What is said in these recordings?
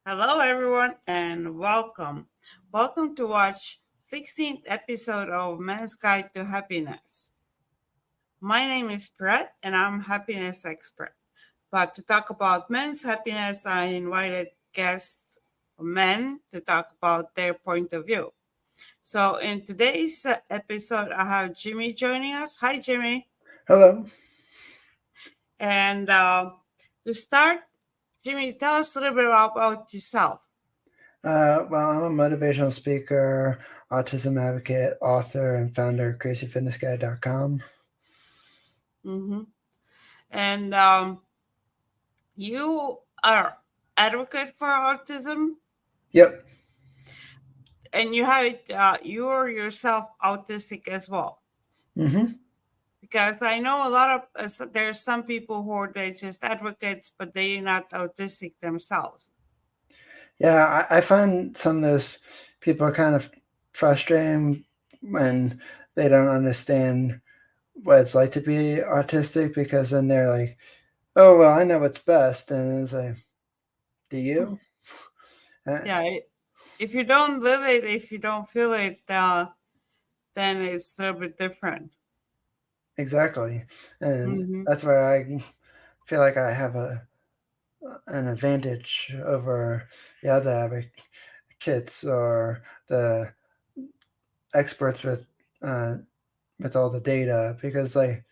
Hello, everyone, and welcome. Welcome to watch 16th episode of Men's Guide to Happiness. My name is Brett, and I'm happiness expert. But to talk about men's happiness, I invited guests, men, to talk about their point of view. So, in today's episode, I have Jimmy joining us. Hi, Jimmy. Hello. And to start, Jimmy, tell us a little bit about yourself. Well, I'm a motivational speaker, Autism Advocate, author, and founder of CrazyFitnessGuy.com. Mm-hmm. And you are advocate for autism, Yep. and you're yourself autistic as well. hmm Because I know a lot of there's some people who are they just advocates, but they're not autistic themselves. Yeah, I find some of those people are kind of frustrating when they don't understand what it's like to be autistic because then they're like, oh, well, I know what's best. And it's like, do you? Uh, Yeah, if you don't live it, if you don't feel it, then it's a little bit different. exactly. And Mm-hmm. that's where I feel like I have an advantage over the other advocates or the experts uh, with all the data because like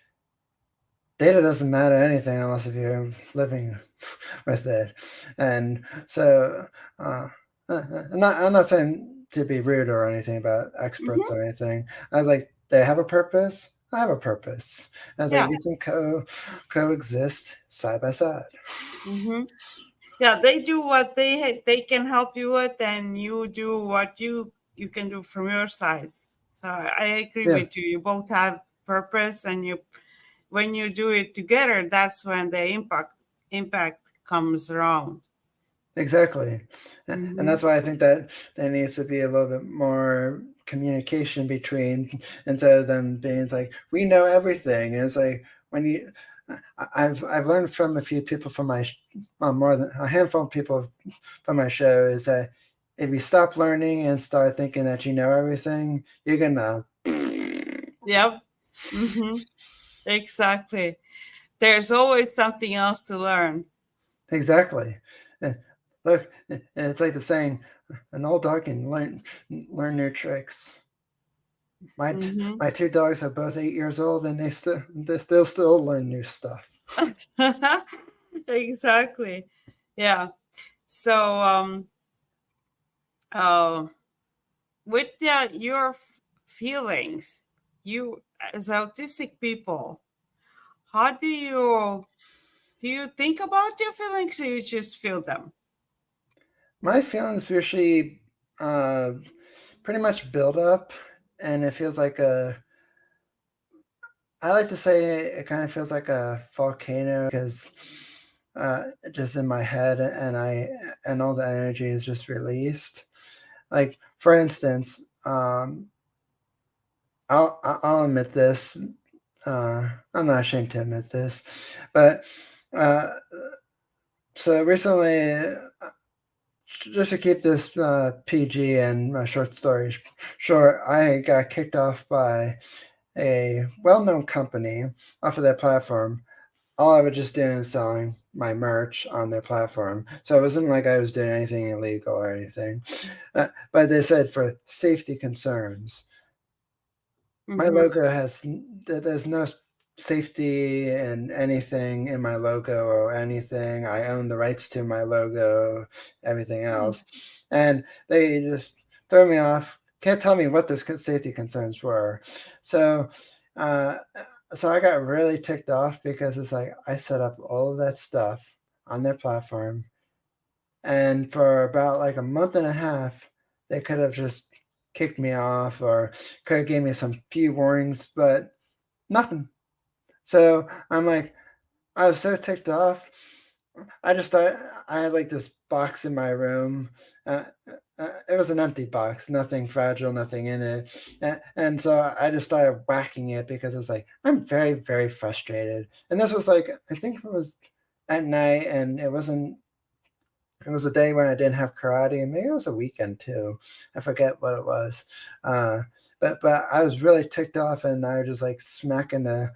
data doesn't matter anything unless if you're living with it, and so uh, I'm not saying to be rude or anything about experts Mm-hmm. or anything. I was like they have a purpose. I have a purpose. I was like Yeah. we can coexist side by side. Mm-hmm. Yeah, they do what they can help you with, and you do what you can do from your side. So I agree Yeah, with you. You both have purpose, and you when you do it together, that's when the impact comes around. exactly. And Mm-hmm. that's why I think that there needs to be a little bit more communication between instead of them being like, we know everything. And it's like when you I've learned from a few people from well, more than a handful of people from my show is that if you stop learning and start thinking that you know everything, you're gonna Yep. Mm-hmm. Exactly. There's always something else to learn. exactly. Eh, Look, it's like the saying, an old dog can learn new tricks. Mm-hmm. My two dogs are both 8 years old, and they still learn new stuff. Exactly. Yeah. So uh, with your feelings, you as autistic people, how do you think about your feelings, or you just feel them? My feelings usually uh, pretty much build up, and it feels like a. I like to say it kind of feels like a volcano because just in my head, and all the energy is just released. Like for instance, I'll admit this. I'm not ashamed to admit this, but uh, so recently, just to keep this PG and my short story short, I got kicked off by a well-known company off of their platform. All I was just doing is selling my merch on their platform, so it wasn't like I was doing anything illegal or anything. But they said for safety concerns, my Mm-hmm. logo has there's no safety and anything in my logo or anything. I own the rights to my logo, everything else, and they just throw me off. Can't tell me what those safety concerns were. So, uh, so I got really ticked off because it's like I set up all of that stuff on their platform, and for about like a month and a half, they could have just kicked me off or could have gave me some few warnings, but nothing. So I'm like, I was so ticked off. I just thought I had like this box in my room. It was an empty box, nothing fragile, nothing in it. And so I just started whacking it because it was like, I'm very, very frustrated. And this was like, I think it was at night and it wasn't It was a day when I didn't have karate, and maybe it was a weekend too. I forget what it was. Uh, but I was really ticked off, and I was just like smacking the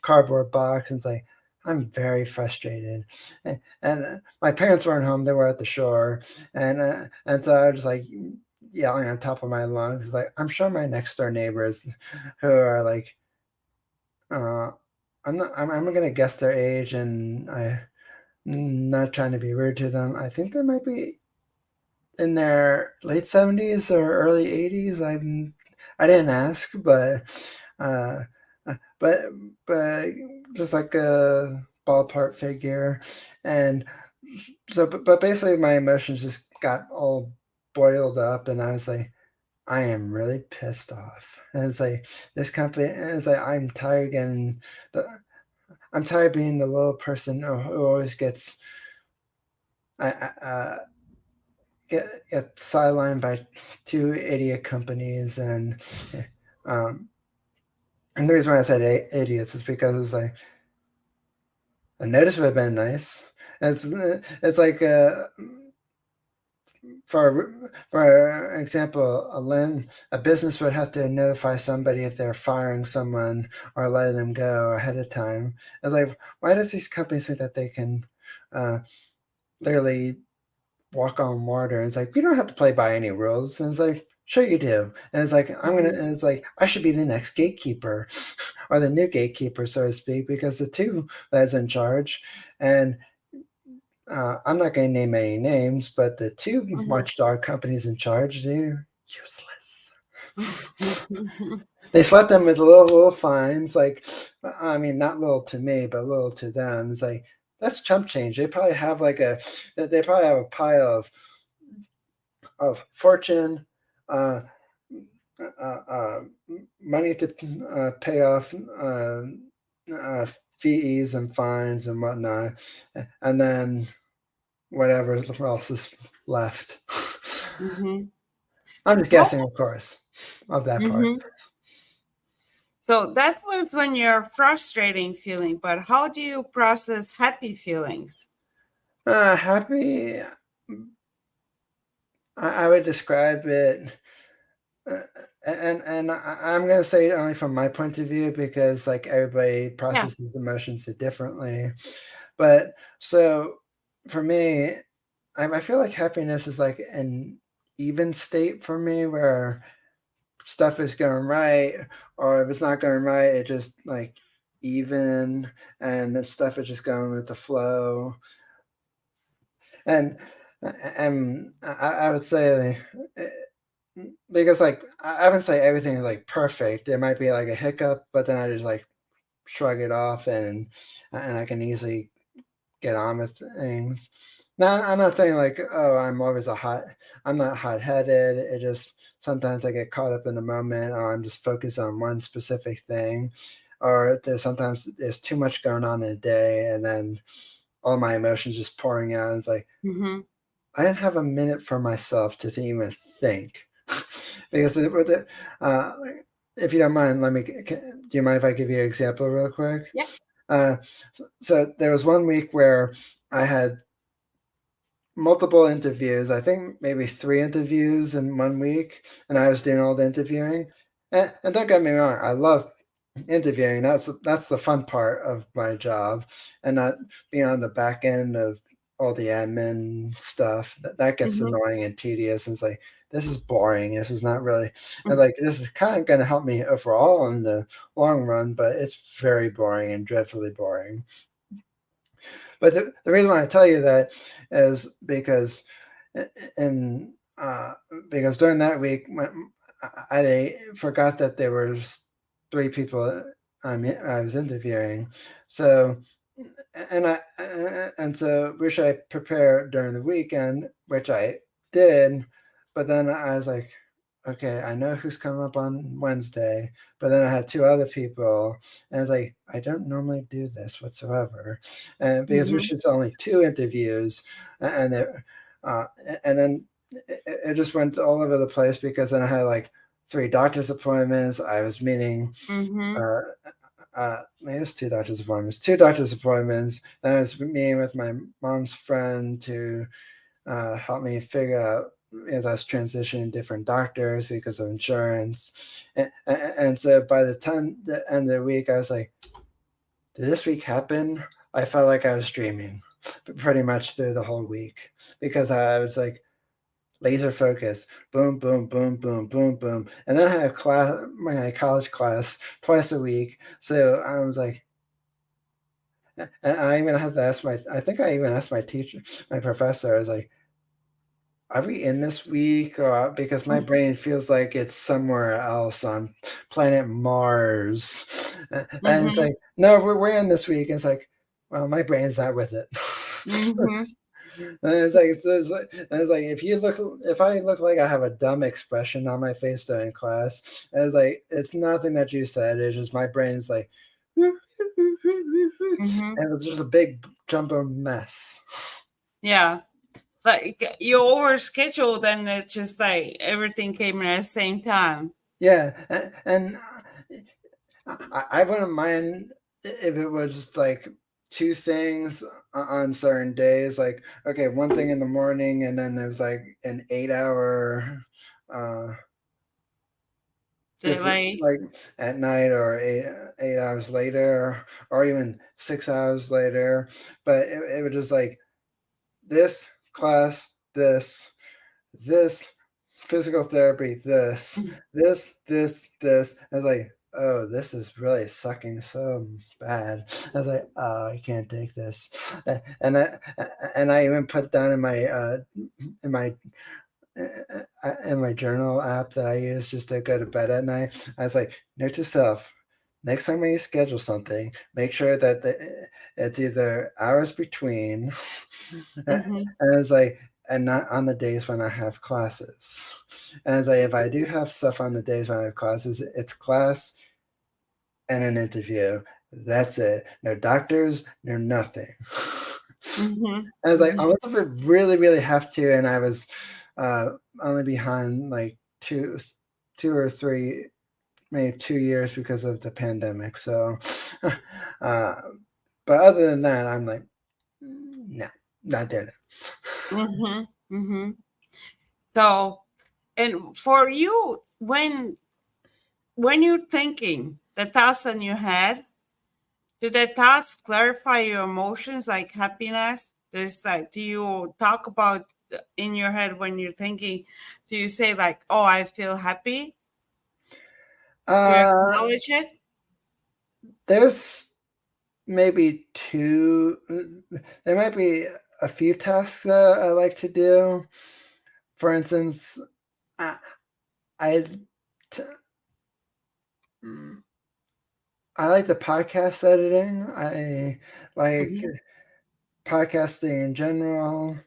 cardboard box, and it's like I'm very frustrated. And my parents weren't home; they were at the shore, and so I was just like yelling on top of my lungs, like I'm sure my next door neighbors, who are like, uh, I'm gonna guess their age, and I'm not trying to be rude to them. I think they might be in their late 70s or early 80s. I didn't ask, uh, but but just like a ballpark figure, and so but basically my emotions just got all boiled up, and I was like, I am really pissed off. And it's like this company, and it's like the I'm tired being the little person who always gets uh, get sidelined by two idiot companies, um, and the reason why I said idiots is because it was like a notice would have been nice. It's like for example, a business would have to notify somebody if they're firing someone or letting them go ahead of time. It's like, why does these companies think that they can uh, literally walk on water? And it's like, we don't have to play by any rules. And it's like, sure you do. And it's like, Mm-hmm. and it's like, I should be the next gatekeeper or the new gatekeeper, so to speak, because the two that's in charge. And I'm not going to name any names, but the two watchdog companies in charge, they're useless. Mm-hmm. They slapped them with little fines, like, I mean, not little to me, but little to them. It's like, that's chump change. They probably have a pile of fortune, uh, uh, uh, money to pay off uh, fees and fines and whatnot, and then whatever else is left. Mm-hmm. I'm just How? guessing, of course, of that part. Mm-hmm. So that was when you're frustrating feeling, but how do you process happy feelings? Happy, I would describe it, uh, and I'm gonna say it only from my point of view because like everybody Yeah. processes emotions differently. But so for me, I feel like happiness is like an even state for me where stuff is going right, or if it's not going right, it just like even, and if stuff is just going with the flow. And I would say because like I wouldn't say everything is like perfect. There might be like a hiccup, but then I just like shrug it off, and I can easily get on with things. Now, I'm not saying like, oh, I'm not hot headed. It just sometimes I get caught up in the moment, or I'm just focused on one specific thing, or sometimes there's too much going on in a day, and then all my emotions just pouring out. It's like Mm-hmm. I didn't have a minute for myself to even think, because with it, if you don't mind, do you mind if I give you an example real quick? Yeah. Uh, so there was one week where I had multiple interviews. I think maybe three interviews in one week, and I was doing all the interviewing. And don't get me wrong, I love interviewing. That's the fun part of my job, and not being on the back end of all the admin stuff. That gets Mm-hmm. annoying and tedious. And it's like this is boring. This is not really, and like this is kind of going to help me overall in the long run, but it's very boring and dreadfully boring. But the reason why I tell you that is in because during that week when I forgot that there was three people I was interviewing, so and so wish I prepared during the weekend, which I did, but then I was like, okay, I know who's coming up on Wednesday, but then I had two other people, and it's like I don't normally do this whatsoever, and because we Mm-hmm. should only two interviews, and it, uh, and then it just went all over the place because then I had like three doctor's appointments. I was meeting Mm-hmm. uh, maybe it was two doctor's appointments. Two doctor's appointments. Then I was meeting with my mom's friend to help me figure out as I was transitioning different doctors because of insurance. And so by the time the end of the week, I was like, did this week happen? I felt like I was dreaming pretty much through the whole week because I was like laser focus, boom, boom, boom, boom, boom, boom. And then I had my college class twice a week. So I was like, and I even had to ask I think I even asked my teacher, my professor, I was like, are we in this week? Or because my brain feels like it's somewhere else on planet Mars. And it's Mm-hmm. like, no, we're in this week. And it's like, well, my brain's not with it. Mm-hmm. And it's like if I look like I have a dumb expression on my face during class, and it's like it's nothing that you said. It's just my brain is like, and Mm-hmm. it's just a big jumbo mess. Yeah. Like you overscheduled and it's just like everything came in at the same time. Yeah, and I wouldn't mind if it was just like two things on certain days. Like, okay, one thing in the morning, and then there's like an 8 hour uh, different, Delay. like at night or 8 hours later, or even 6 hours later. But it was just like this class, this physical therapy, this. I was like, oh, this is really sucking so bad. I was like, oh, I can't take this, and I even put down in my in my journal app that I use just to go to bed at night. I was like, note to self: next time when you schedule something, make sure that it's either hours between, and Mm-hmm. it's like, and not on the days when I have classes. And it's like, if I do have stuff on the days when I have classes, it's class and an interview. That's it. No doctors, no nothing. Mm-hmm. I was like, Mm-hmm. unless if we really, really have to, and I was uh, only behind like two or three, maybe 2 years because of the pandemic. So, uh, but other than that, I'm like, no, not there now. Mm-hmm. Mm-hmm. So, and for you, when you're thinking the thoughts in your head, do the thoughts clarify your emotions like happiness? There's like, do you talk about in your head when you're thinking? Do you say like, "Oh, I feel happy"? Do you Uh, acknowledge it? there's maybe two. There might be a few tasks that I like to do. For instance, I, I t- mm, I like the podcast editing. I like Mm-hmm. podcasting in general.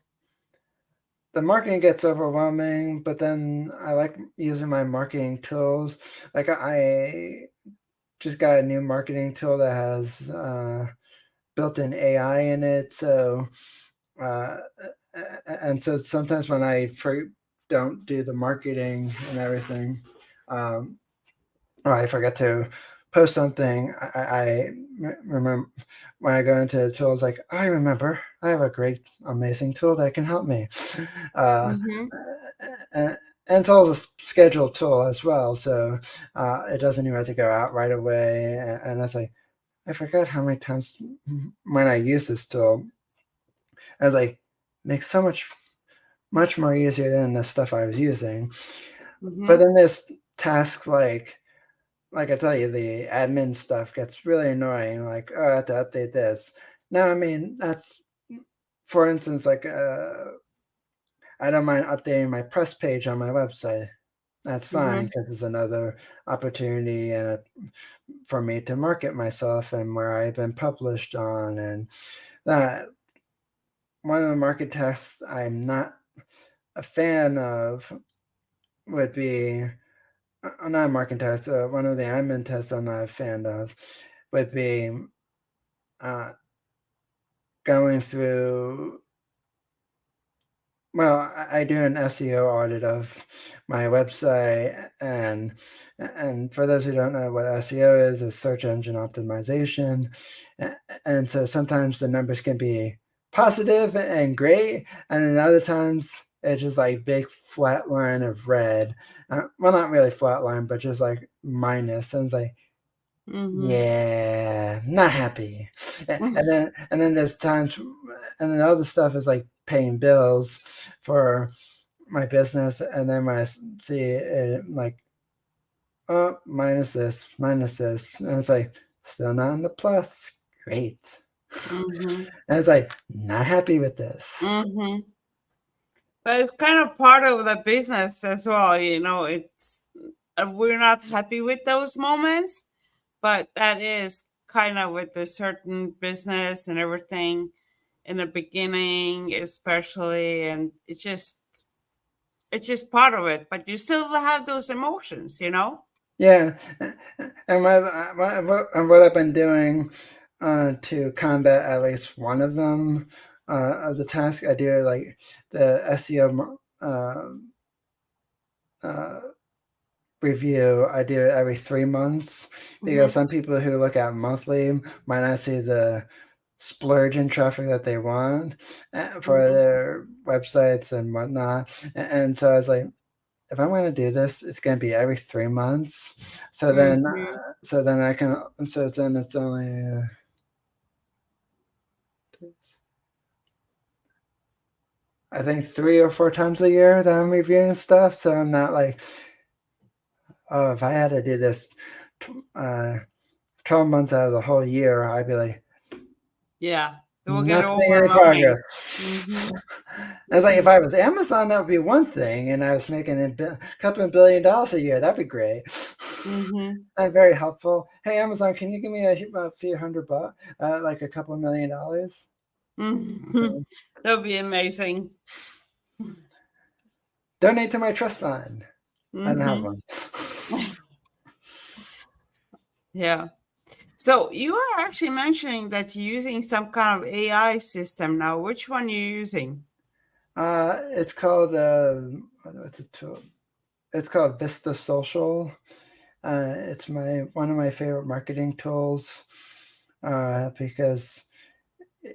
The marketing gets overwhelming, but then I like using my marketing tools. Like I just got a new marketing tool that has built-in AI in it. So uh, and so sometimes when don't do the marketing and everything, um, or I forget to post something, remember when I go into the tools, like, I remember I have a great, amazing tool that can help me. Uh, Mm-hmm. and, and it's also a scheduled tool as well. So it doesn't even have to go out right away. And I was like, I forgot how many times when I use this tool, I was like, makes so much more easier than the stuff I was using. But Mm-hmm. then there's tasks like I tell you, the admin stuff gets really annoying. Like, oh, I have to update this. Now, I mean, that's for instance, like I don't mind updating my press page on my website. That's fine Mm-hmm. because it's another opportunity for me to market myself and where I've been published on. And that one of the market tests I'm not a fan of would be not a market test. One of the admin tests I'm not a fan of would be uh, going through. Well, I do an SEO audit of my website, and for those who don't know what SEO is search engine optimization, and so sometimes the numbers can be positive and great, and then other times it's just like big flat line of red. Well, not really flat line, but just like minus, and it's like, Mm-hmm. yeah, not happy. And then there's times, and then other stuff is like paying bills for my business, and then when I see it, like, oh, minus this, and it's like still not in the plus. Great. Mm-hmm. And it's like not happy with this. Mm-hmm. But it's kind of part of the business as well, you know. It's we're not happy with those moments, but that is kind of with a certain business and everything in the beginning, especially, and it's just part of it. But you still have those emotions, you know. Yeah, and what I've been doing to combat at least one of them of the task, I do like the SEO uh, review. I do it every 3 months because Mm-hmm. some people who look at monthly might not see the splurge in traffic that they want for Mm-hmm. their websites and whatnot. And so I was like, if I'm going to do this, it's going to be every 3 months. So then, Mm-hmm. so then I can. So then it's only. I think 3 or 4 times a year that I'm reviewing stuff. So I'm not like, oh, if I had to do this uh, 12 months out of the whole year, I'd be like, Yeah, it will get not seeing any overwhelming. progress. Mm-hmm. It's like if I was Amazon, that would be one thing, and I was making a couple of $1 billion a year. That'd be great. Mm-hmm. I'm very helpful. Hey, Amazon, can you give me a few $100, like a couple of $1 million? Mm-hmm. That would be amazing. Donate to my trust fund. I don't have Mm-hmm. one. Yeah. So you are actually mentioning that you're using some kind of AI system now. Which one are you using? It's called what's it called? It's called Vista Social. It's my one of my favorite marketing tools because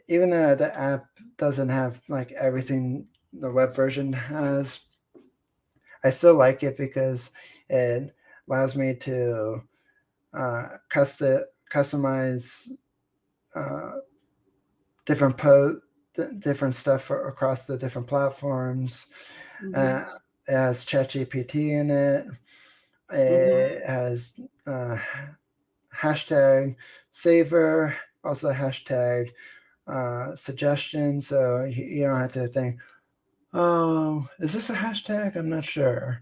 even though the app doesn't have like everything the web version has, I still like it because it allows me to customize uh, different different stuff across the different platforms. Mm-hmm. Uh, it has ChatGPT in it. Mm-hmm. It has uh, hashtag saver, also hashtag suggestion. So you don't have to think, oh, is this a hashtag? I'm not sure.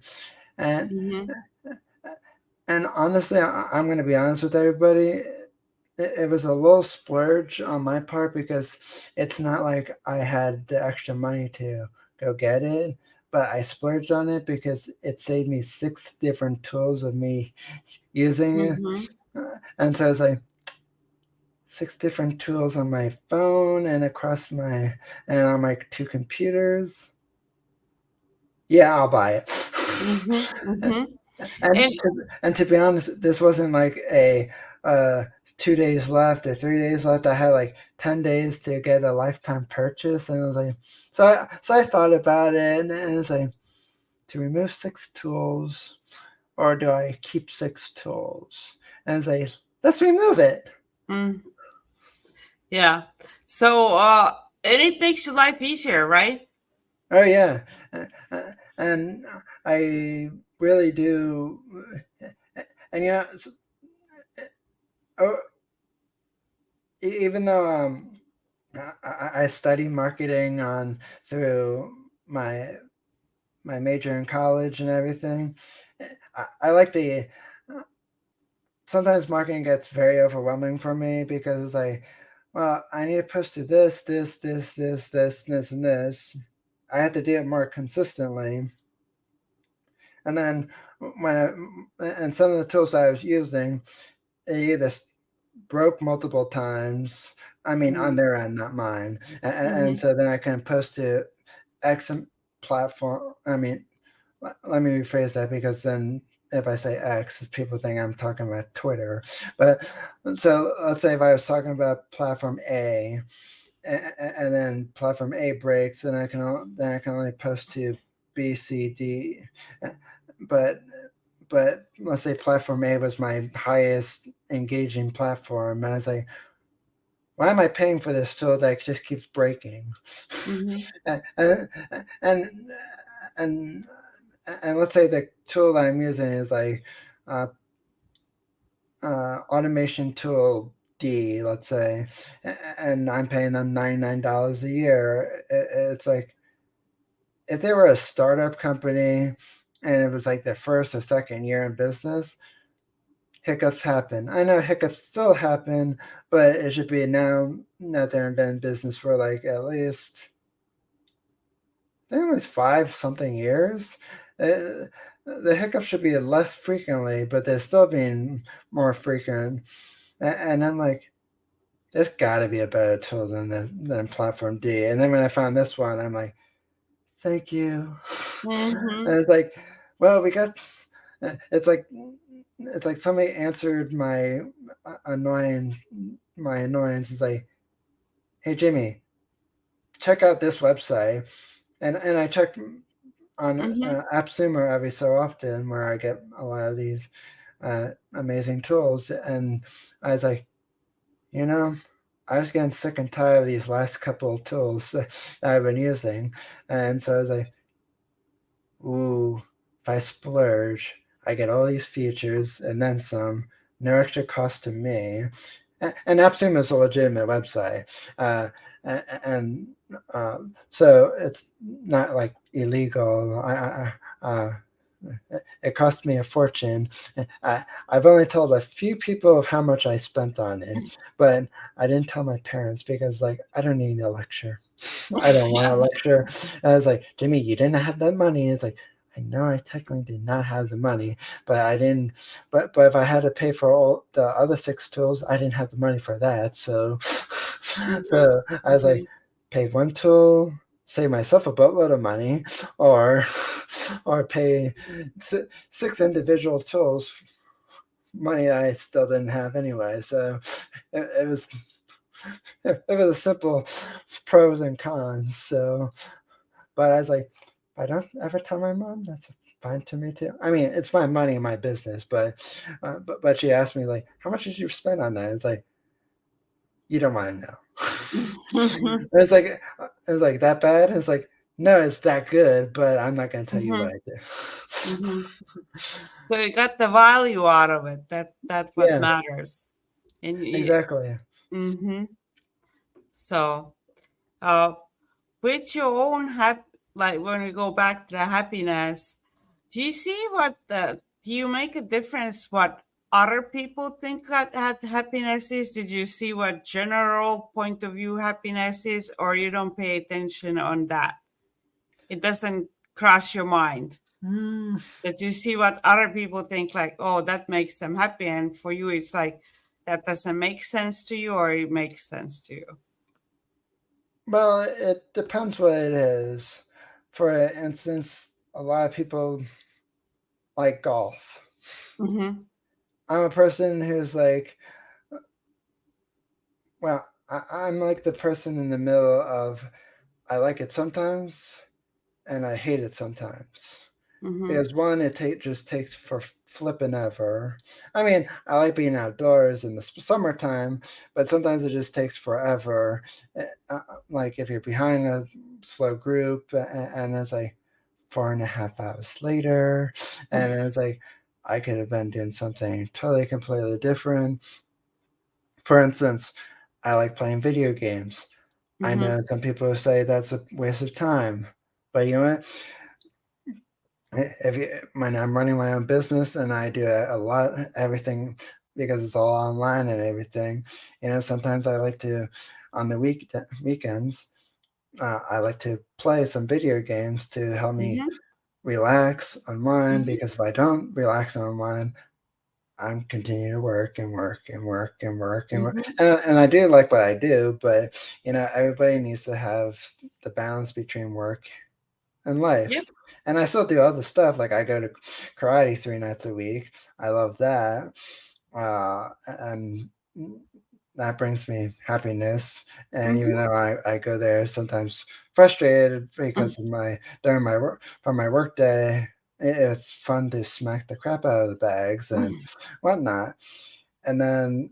And Mm-hmm. and honestly, I'm going to be honest with everybody. It was a little splurge on my part because it's not like I had the extra money to go get it, but I splurged on it because it saved me 6 different tools of me using it. Mm-hmm. And so it's like 6 different tools on my phone and across my and on my 2 computers. Yeah, I'll buy it. Mm-hmm. Mm-hmm. And And to be honest, this wasn't like a 2 days left or 3 days left. I had like 10 days to get a lifetime purchase, and I was like, so I thought about it, and it's like to remove 6 tools, or do I keep 6 tools? And it's like, let's remove it. mm, yeah. So and it makes your life easier, right? Oh yeah, and I really do. And oh, even though I study marketing on through my major in college and everything. I like the sometimes marketing gets very overwhelming for me because it's like, well, I need to push to this, and this. I have to do it more consistently, and then and some of the tools that I was using, they either broke multiple times. I mean, on Mm-hmm. their end, not mine. And Mm-hmm. so then I can post to X. platform. I mean, let me rephrase that, because then if I say X, people think I'm talking about Twitter. But so let's say if I was talking about platform A, and then platform A breaks, then I can only post to B, C, D. But let's say platform A was my highest engaging platform, and I was like, why am I paying for this tool that just keeps breaking? Mm-hmm. and, and and and let's say the tool that I'm using is like uh, automation tool D, let's say, and I'm paying them $99 a year. It's like, if they were a startup company and it was like their first or second year in business, hiccups happen. I know hiccups still happen, but it should be now that they're in business for like at least, I think it was 5 something years. The hiccups should be less frequently, but they're still being more frequent. And I'm like, there's got to be a better tool than Platform D. And then when I found this one, I'm like, thank you. Mm-hmm. And it's like, well, we got. It's like somebody answered annoying my annoyance. It's like, hey Jimmy, check out this website, and I check on Mm-hmm. AppSumo every so often, where I get a lot of these amazing tools, and I was like, you know, I was getting sick and tired of these last couple of tools that I've been using, and so I was like, ooh, if I splurge, I get all these features and then some, no extra cost to me. And AppSumo is a legitimate website, and so it's not like illegal. It cost me a fortune. I've only told a few people of how much I spent on it, but I didn't tell my parents because, like, I don't need a lecture. I don't want a lecture. I was like, Jimmy, you didn't have that money. It's like, I know I technically did not have the money, but I didn't. But if I had to pay for all the other 6 tools, I didn't have the money for that. So, so I was like, pay one tool, save myself a boatload of money, or pay 6 individual tools, money that I still didn't have anyway. So it was a simple pros and cons. So, but I was like, if I don't ever tell my mom, that's fine to me too. I mean, it's my money, my business, but she asked me like, how much did you spend on that? It's like, you don't want to know. Mm-hmm. It's like that bad. It's like, no, it's that good, but I'm not going to tell you what Mm-hmm. I did. Mm-hmm. So you got the value out of it. That's what Yeah, matters. And exactly. mm-hmm. So, uh, with your own like when we go back to the happiness, do you see do you make a difference what other people think that happiness is? Did you see what general point of view happiness is, or you don't pay attention on that? It doesn't cross your mind Mm, that you see what other people think, like, oh, that makes them happy, and for you it's like that doesn't make sense to you, or it makes sense to you. well, it depends what it is. For instance, a lot of people like golf. Mm-hmm. I'm a person who's like, well, I'm like the person in the middle of, I like it sometimes and I hate it sometimes. Mm-hmm. Because one, just takes for flipping ever. I mean, I like being outdoors in the summertime, but sometimes it just takes forever. Like if you're behind a slow group, and it's like 4.5 hours later, and it's like I could have been doing something totally completely different. For instance, I like playing video games. I Mm-hmm. know some people say that's a waste of time, but you know what? If you, when I'm running my own business and I do a lot everything because it's all online and everything, sometimes I like to on the weekends I like to play some video games to help me Mm-hmm. relax, unwind. Mm-hmm. Because if I don't relax and unwind, I'm continuing to work and work and work and work and work. Mm-hmm. And I do like what I do, but everybody needs to have the balance between work in life. Yep. And I still do other stuff. Like I go to karate 3 nights a week. I love that. And that brings me happiness. And even Mm-hmm. though I go there sometimes frustrated because of during my work from my work day, it's fun to smack the crap out of the bags and whatnot. And then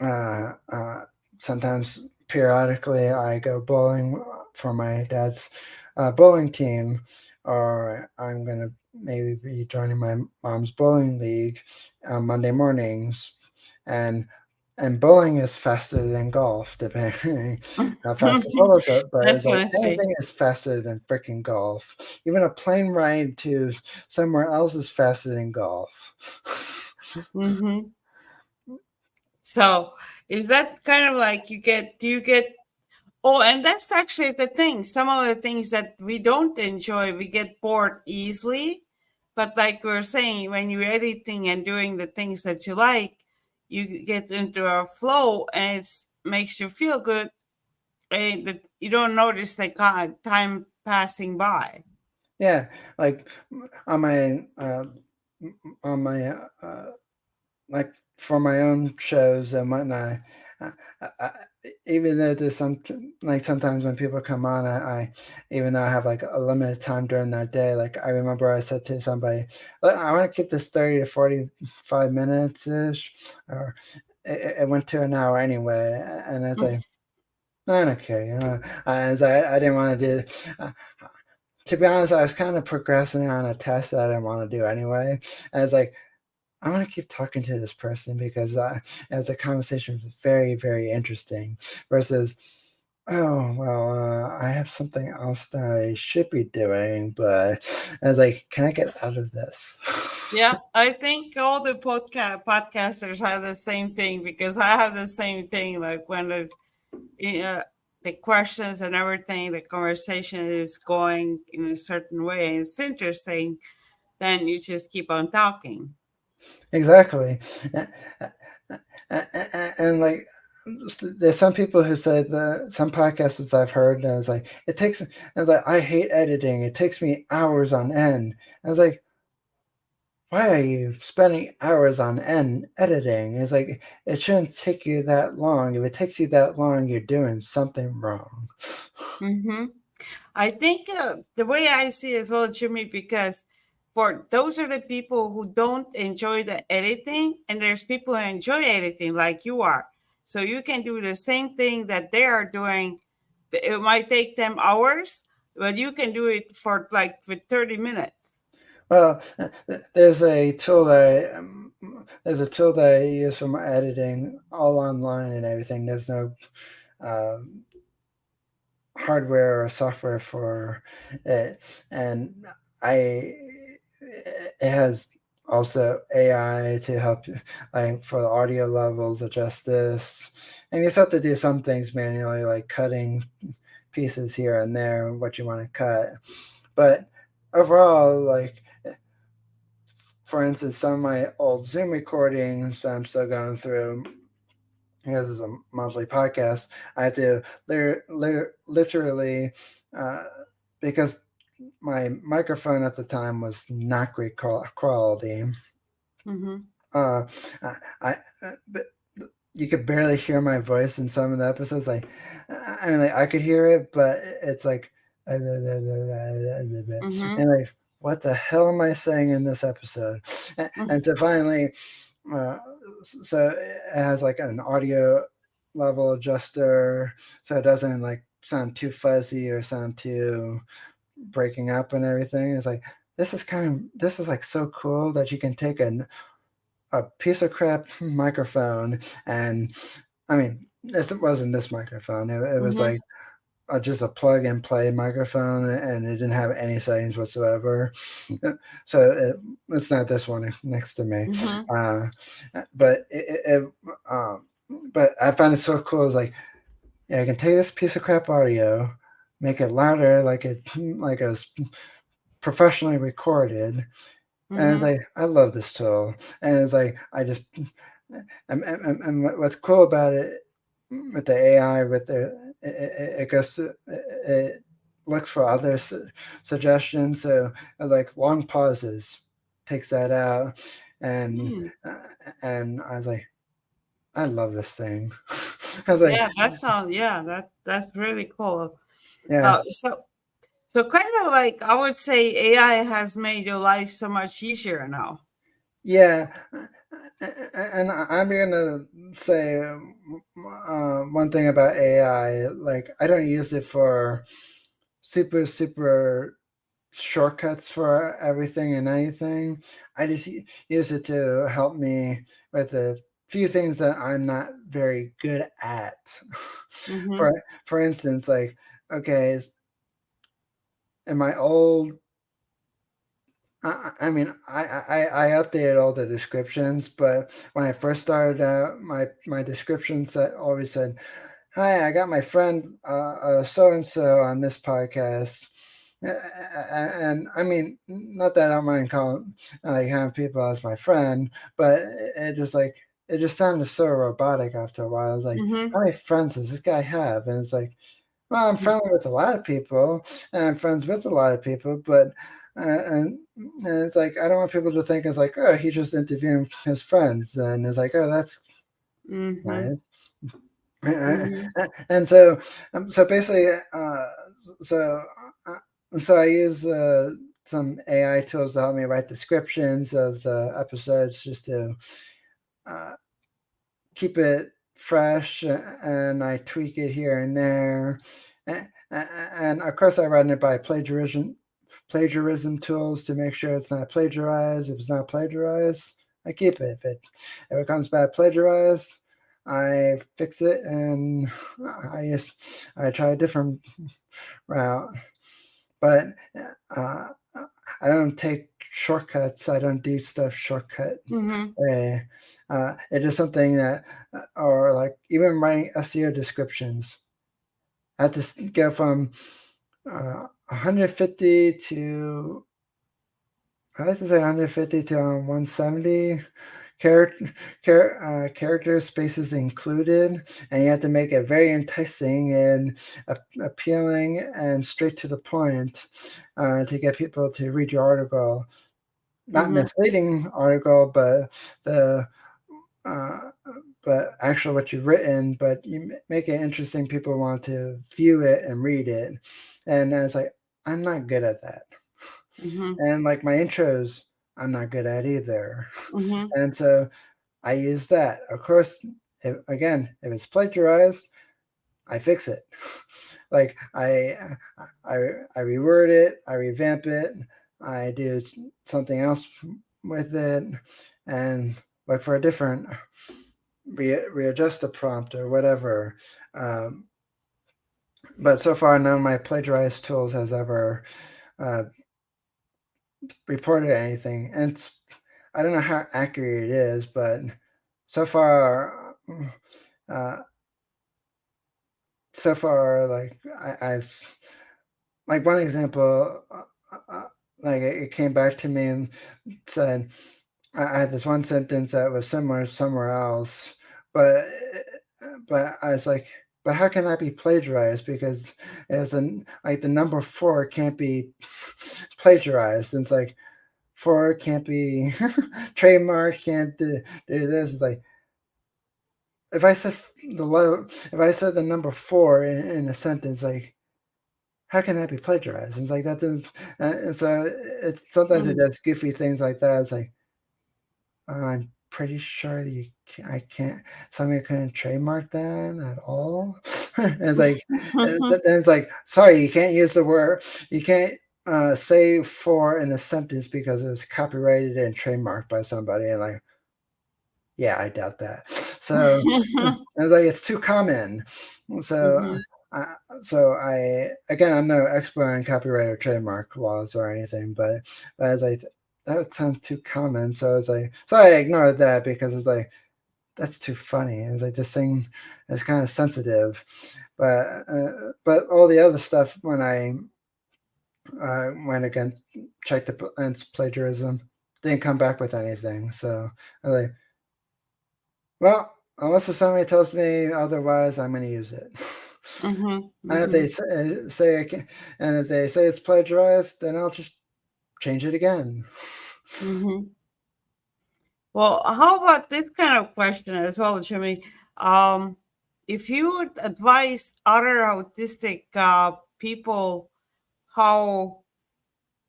uh, uh, sometimes periodically I go bowling for my dad's bowling team, or I'm gonna maybe be joining my mom's bowling league on Monday mornings, and bowling is faster than golf, depending how fast the ball is. But it's like Definitely. anything is faster than freaking golf. Even a plane ride to somewhere else is faster than golf. Mm-hmm. So is that kind of like do you get, oh, and that's actually the thing. Some of the things that we don't enjoy, we get bored easily. But like we were saying, when you're editing and doing the things that you like, you get into a flow and it makes you feel good. And that you don't notice the time passing by. Yeah, like on my on my like for my own shows and whatnot. I, I, even though there's like sometimes when people come on, I even though I have like a limited time during that day, like I remember I said to somebody, I want to keep this 30 to 45 minutes ish, or it went to an hour anyway, and I was like, I don't care, you know. As I didn't want to do. To be honest, I was kind of procrastinating on a test that I didn't want to do anyway. And it's like, I want to keep talking to this person because as a conversation was very, very interesting. Versus, oh well, I have something else that I should be doing, but I was like, can I get out of this? Yeah, I think all the podcasters have the same thing because I have the same thing. Like when the questions and everything, the conversation is going in a certain way, and it's interesting, then you just keep on talking. Exactly. And like there's some people who said that some podcasts I've heard, and it's like it takes, and it's like I hate editing, it takes me hours on end. I was like, why are you spending hours on end editing? It's like it shouldn't take you that long. If it takes you that long, you're doing something wrong. Mm-hmm. I think the way I see it as well, Jimmy, because for those are the people who don't enjoy the editing, and there's people who enjoy editing like you are. So you can do the same thing that they are doing. It might take them hours, but you can do it for 30 minutes. Well, there's a tool that there's a tool that I use for my editing, all online and everything. There's no um, hardware or software for it, and I it has also AI to help you, like for the audio levels, adjust this, and you just have to do some things manually, like cutting pieces here and there, what you want to cut. But overall, like for instance, some of my old Zoom recordings that I'm still going through, because this is a monthly podcast, I had to literally, uh, because my microphone at the time was not great quality. Mm-hmm. Uh, I, but you could barely hear my voice in some of the episodes. Like, I mean, like I could hear it, but it's like, and Mm-hmm. like, what the hell am I saying in this episode? And so finally, uh, so it has like an audio level adjuster, so it doesn't like sound too fuzzy or sound too breaking up and everything. It's like this is like so cool that you can take a piece of crap microphone, and I mean this wasn't this microphone. It was Mm-hmm. like just a plug and play microphone, and it didn't have any settings whatsoever. So it's not this one next to me, Mm-hmm. uh, but um, but I find it so cool. It's like, yeah, I can take this piece of crap audio, make it louder, like it was professionally recorded, and it's Mm-hmm. like I love this tool, and it's like I just and what's cool about it with the AI, with the it goes to it looks for other suggestions. So like long pauses takes that out, and Mm. I was like, I love this thing. I was like, Yeah, that sounds, yeah, that's really cool. yeah, So kind of like I would say AI has made your life so much easier now. yeah. And I'm gonna say one thing about AI. Like, I don't use it for super shortcuts for everything and anything. I just use it to help me with a few things that I'm not very good at. Mm-hmm. For instance, like, okay, in my old I mean, I updated all the descriptions, but when I first started out, my descriptions that always said, "Hi, I got my friend so and so on this podcast," and I mean, not that I don't mind calling like having people as my friend, but it just sounded so robotic after a while. I was like, Mm-hmm. "How many friends does this guy have?" And it's like, well, I'm friendly with a lot of people, and I'm friends with a lot of people, but and it's like I don't want people to think it's like, oh, he's just interviewing his friends, and it's like, oh, that's Mm-hmm. nice. Mm-hmm. And so basically, so so I use some AI tools to help me write descriptions of the episodes, just to uh, keep it fresh, and I tweak it here and there. And of course, I run it by plagiarism tools to make sure it's not plagiarized. If it's not plagiarized, I keep it. If it comes back plagiarized, I fix it, and I try a different route. But uh, I don't take shortcuts. I don't do stuff shortcut Mm-hmm. way. It is something that, or like even writing SEO descriptions, I have to go from 150 to, I like to say 150 to 170 character spaces included, and you have to make it very enticing and appealing and straight to the point, to get people to read your article. Not Mm-hmm. misleading article, but the uh, but actually what you've written, but you make it interesting. People want to view it and read it, and it's like I'm not good at that, Mm-hmm. and like my intros, I'm not good at either, Mm-hmm. and so I use that. Of course, if it's plagiarized, I fix it. Like I I reword it, I revamp it, I do something else with it, and look for a different readjust the prompt or whatever. Um, but so far, none of my plagiarized tools has ever uh, reported anything, and I don't know how accurate it is, but so far, uh, like I've like one example, like it came back to me and said I had this one sentence that was similar somewhere else, but I was like, but how can that be plagiarized? Because as an like the number four can't be plagiarized. And it's like four can't be trademark, can't do this. It's like if I said if I said the number four in a sentence, like how can that be plagiarized? And it's like that doesn't. And so it's sometimes it Mm-hmm. does goofy things like that. It's like I'm pretty sure that I can't. Somebody couldn't trademark that at all. And it's like, then it's like, sorry, you can't use the word. You can't say "for" in a sentence because it's copyrighted and trademarked by somebody. And like, yeah, I doubt that. So it's like it's too common. So. Mm-hmm. Uh, I again, I'm no expert on copyright or trademark laws or anything, but as that would sound too common. So I was like, so I ignored that because it's like that's too funny. It's like this thing is kind of sensitive, but all the other stuff when I went again checked the plagiarism didn't come back with anything. So I was like, well, unless somebody tells me otherwise, I'm going to use it. Mhm. And if they Mhm. say I can, and if they say it's plagiarized, then I'll just change it again. Mhm. Well, how about this kind of question as well, Jimmy? Um, if you would advise other autistic people how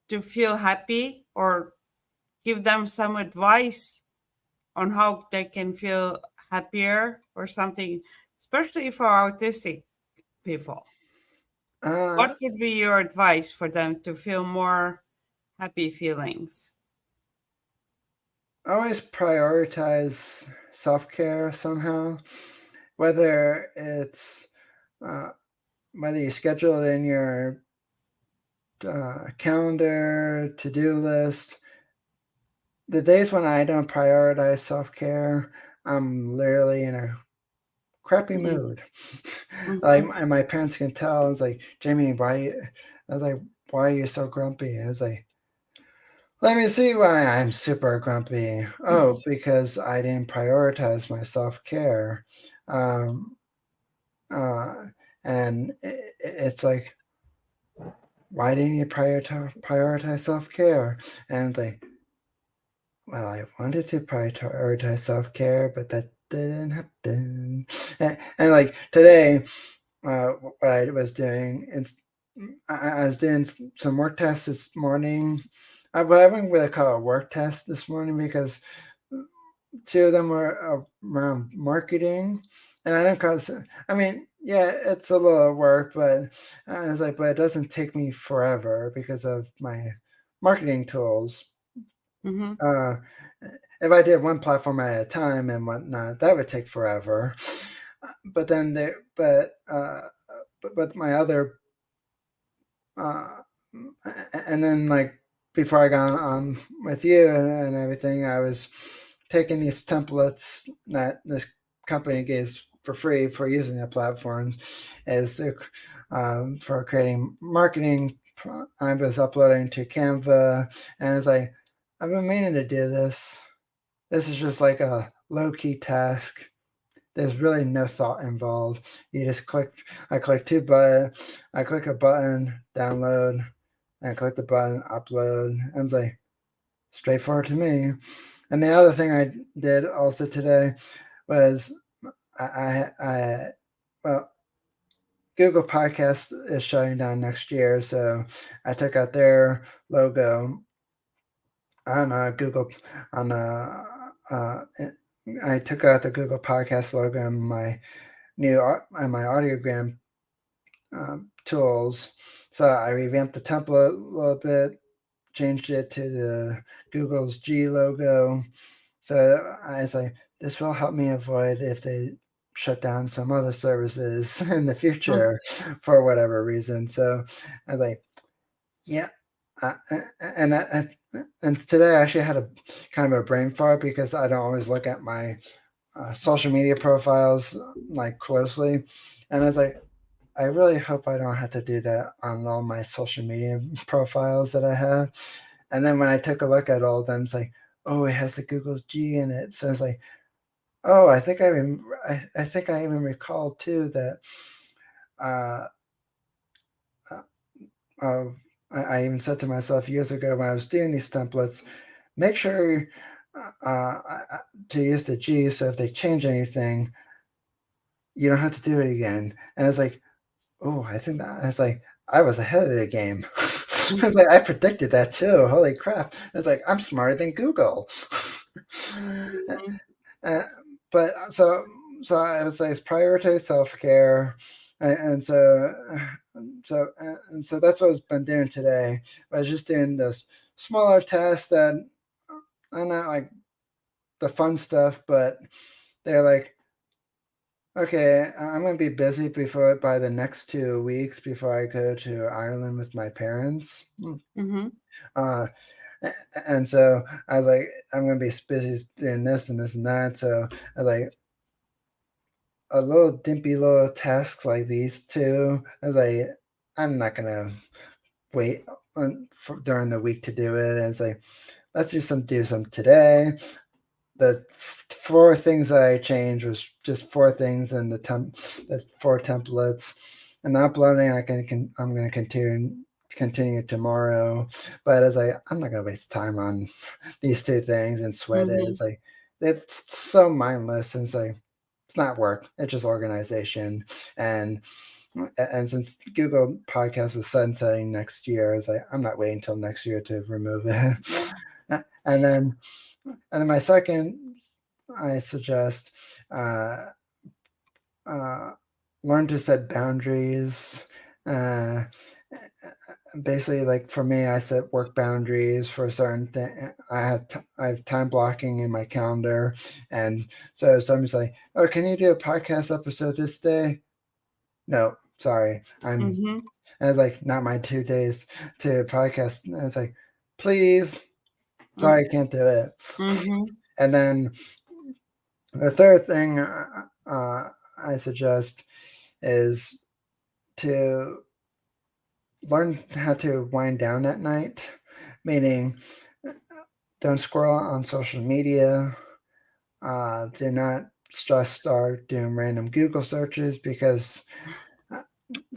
to feel happy, or give them some advice on how they can feel happier or something, especially for autistic people, Uh, what would be your advice for them to feel more happy feelings? Always prioritize self care somehow, whether it's uh, whether you schedule it in your calendar, to do list. The days when I don't prioritize self care, I'm literally in a crappy Mhm. mood. Like, Mhm. and my parents can tell. It's like, Jamie, why? I was like, why are you so grumpy? I was like, let me see why I'm super grumpy. Oh, because I didn't prioritize my self care. Um, uh, and it's like, why didn't you prioritize self care? And it's like, well, I wanted to prioritize self care, but that didn't happen. And like today, what I was doing, I was doing some work tests this morning. But I wouldn't really call it a work test this morning because two of them were around marketing, and I don't cause. I mean, yeah, it's a little work, but I was like, but it doesn't take me forever because of my marketing tools. Mhm. Uh, if I did one platform at a time and whatnot, that would take forever. But then there, but my other, uh, and then like before I got on with you and everything, I was taking these templates that this company gives for free for using the platforms, as for creating marketing. I was uploading to Canva, and it's like I've been meaning to do this. This is just like a low key task. There's really no thought involved. You just click. I click two button. I click a button, download, and I click the button, upload. And it's like straightforward to me. And the other thing I did also today was I well, Google Podcast is shutting down next year, so I took out their logo on Google on I took out the Google Podcast logo in my and my audiogram tools. So I revamped the template a little bit, changed it to the Google's G logo. So I was like, this will help me avoid if they shut down some other services in the Mhm. future for whatever reason. So I was like, yeah. Uh, and and today I actually had a kind of a brain fart because I don't always look at my social media profiles like closely, and I was like, I really hope I don't have to do that on all my social media profiles that I have. And then when I took a look at all of them, it's like, oh, it has the Google G in it. So it's like, oh, I think I even recall too that uh, uh, uh, I even said to myself years ago when I was doing these templates, make sure to use the G so if they change anything, you don't have to do it again. And it's like, oh, I think that it's like I was ahead of the game. I was like, I predicted that too. Holy crap! It's like I'm smarter than Google. Mhm. uh, but so I was like, prioritize self care, and so that's what I've been doing today. I was just doing this smaller tasks that are not like the fun stuff, but they're like, okay, I'm gonna be busy before by the next 2 weeks before I go to Ireland with my parents. Mhm. Uh, and so I was like, I'm gonna be busy doing this and this and that. So I was like a little dimpy little tasks like these two. I was like, I'm not gonna wait during the week to do it. And it's like, let's do some today. the four things that I changed was just four things in the four templates. And the uploading, I'm going to continue tomorrow. But I'm not going to waste time on these two things and sweat it. Mm-hmm. It's so mindless. And it's not work. It's just organization. And and since Google Podcast was sunsetting next year, I'm not waiting until next year to remove it. Yeah. and then my second, I suggest uh, uh, learn to set boundaries. Uh, Basically, like for me, I set work boundaries for a certain thing. I have time blocking in my calendar, and so somebody's like, "Oh, can you do a podcast episode this day?" No, sorry, Mm-hmm. And it's like not my 2 days to podcast. And it's like, please, sorry, I can't do it. Mm-hmm. And then the third thing I suggest is to learn how to wind down at night, meaning don't scroll on social media. Do not just start doing random Google searches because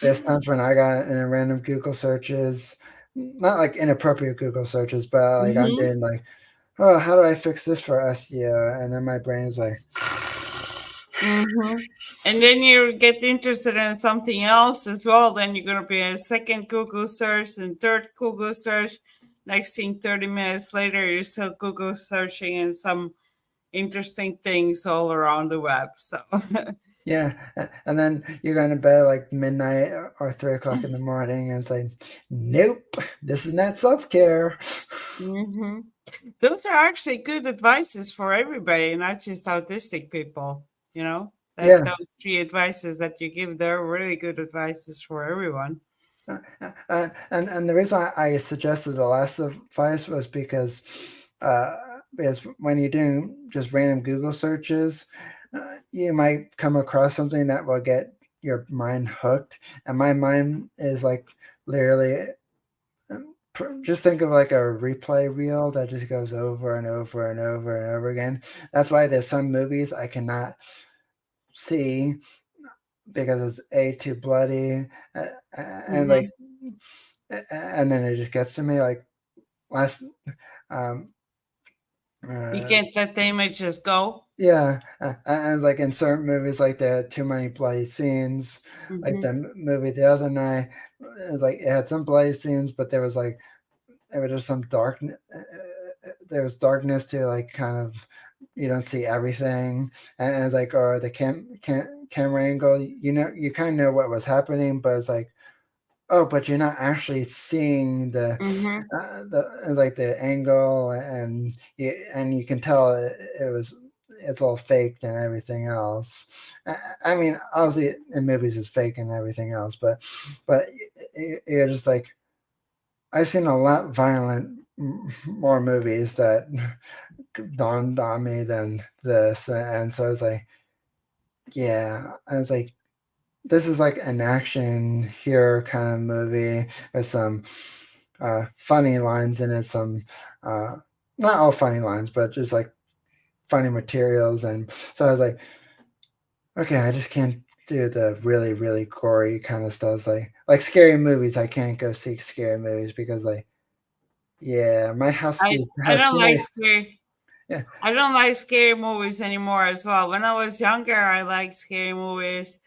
there's times when I got in a random Google searches, not like inappropriate Google searches, but like I'm Mm-hmm. doing like, oh, how do I fix this for SEO? And then my brain's like, Mm-hmm. And then you get interested in something else as well. Then you're gonna be a second Google search and third Google search. Next thing, 30 minutes later, you're still Google searching and some interesting things all around the web. So, yeah. And then you're going to bed like midnight or 3 o'clock in the morning, and it's like, nope, this is not self care. hmm those are actually good advices for everybody, not just autistic people. You know, that Yeah. those three advices that you give, they're really good advices for everyone. And the reason I suggested the last advice was uh, because when you're doing just random Google searches, you might come across something that will get your mind hooked. And my mind is like literally just think of like a replay reel that just goes over and over and over and over again. That's why there's some movies I cannot see because it's too bloody, and hmm like, and then it just gets to me like last, um, You uh, can't let the images go. yeah, and like in certain movies, like there are too many bloody scenes. Like hmm the movie the other night, like it had some bloody scenes, but there was just some darkness. There was darkness to like kind of you don't see everything, and it's like or the camera angle. You kind of know what was happening, but it's like oh, but you're not actually seeing hmm like the angle, and you can tell it's all faked and everything else. I mean, obviously in movies it's fake and everything else, but you're just like I've seen a lot violent more movies that dawned on me than this, and so I was like, yeah, I was like this is like an action hero kind of movie with some funny lines in it. Some not all funny lines, but just like funny materials. And so I was like, okay, I just can't do the really really gory kind of stuff. It's like scary movies. I can't go see scary movies because like yeah, my house I too I has don't too like many. scary. Yeah, I don't like scary movies anymore as well. When I was younger, I liked scary movies,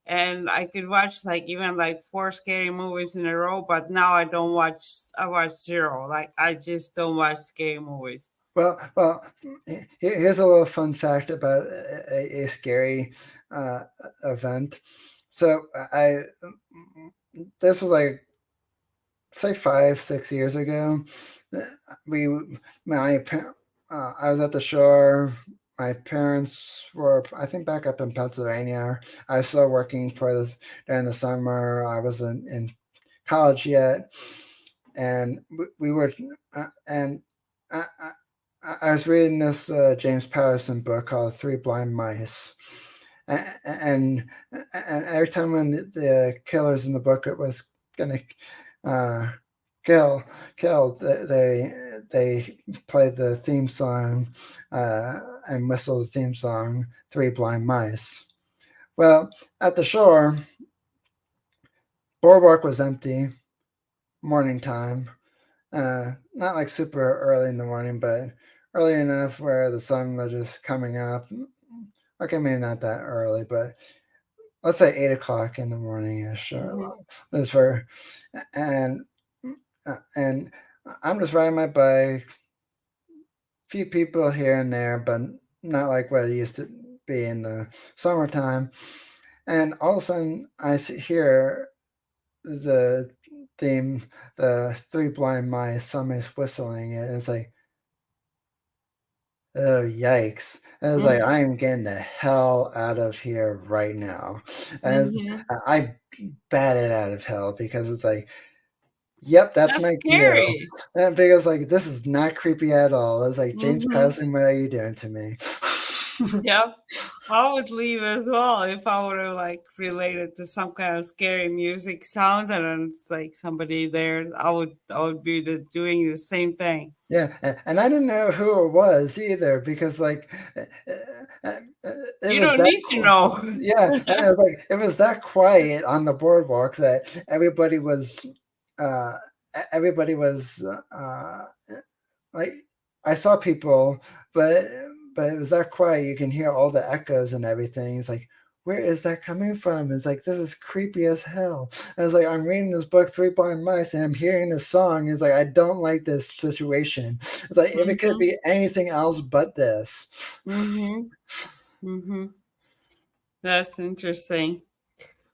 and I could watch like even like four scary movies in a row. But now I don't watch. I watch zero. Like I just don't watch scary movies. well, here's a little fun fact about a scary uh, event. So this was like say 5 6 years ago. uh, We my I was at the shore. My parents were I think back up in Pennsylvania. I was still working for this during the summer. I wasn't in college yet, and we were and. I was reading this James Patterson book called Three Blind Mice, and and every time when the killers in the book was gonna uh, kill kill they played the theme song, and whistle the theme song, Three Blind Mice. Well, at the shore, boardwalk was empty, morning time. Not like super early in the morning, but early enough where the sun was just coming up. Okay, maybe not that early, but let's say 8 o'clock in the morning ish. Mm-hmm. It was for, and and I'm just riding my bike. Few people here and there, but not like what it used to be in the summertime. And all of a sudden, hear the theme, the Three Blind Mice, somebody's whistling it, and it's like, oh yikes! And it's like I am getting the hell out of here right now, and Mm-hmm. I batted out of hell because it's like, yep, that's That's my cue. scary. And because like this is not creepy at all. It's like James Mm-hmm. Patterson, what are you doing to me? Yep. I would leave as well if I were to like related to some kind of scary music sound and then it's like somebody there. I would be doing the same thing. Yeah, and I didn't know who it was either because like it You was don't that need to know. yeah, and it was like it was that quiet on the boardwalk that uh everybody was like I saw people, but it was that quiet. You can hear all the echoes and everything. It's like, where is that coming from? It's like this is creepy as hell. I was like, I'm reading this book, Three Blind Mice, and I'm hearing this song. It's like I don't like this situation. It's like if it could Mm-hmm. be anything else but this. Mm-hmm. Mm-hmm. That's interesting.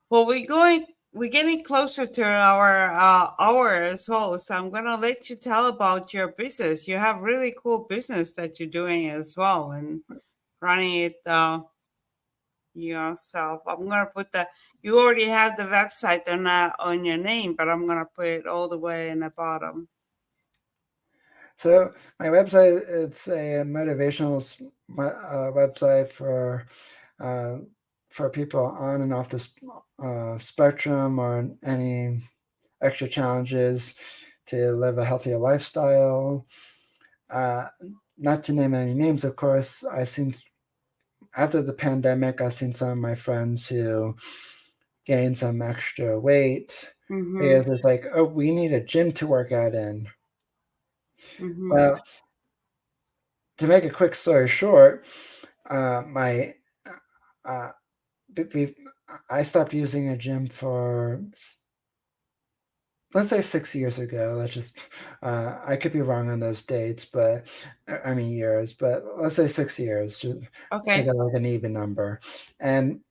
Well, we're getting closer to our hour as well, so I'm gonna let you tell about your business. You have really cool business that you're doing as well and running it yourself. I'm gonna put the you already have the website on your name, but I'm gonna put it all the way in the bottom. So my website, it's a motivational website uh, for people on and off the spectrum or any extra challenges to live a healthier lifestyle. Uh, Not to name any names, of course. I've seen after the pandemic, I've seen some of my friends who gained some extra weight Mm-hmm. because it's like, oh, we need a gym to work out in. Mm-hmm. Well, to make a quick story short, my uh, I stopped using a gym for let's say 6 years ago. Let's just I could be wrong on those dates, but I mean years, but let's say 6 years to make Okay. it like an even number. And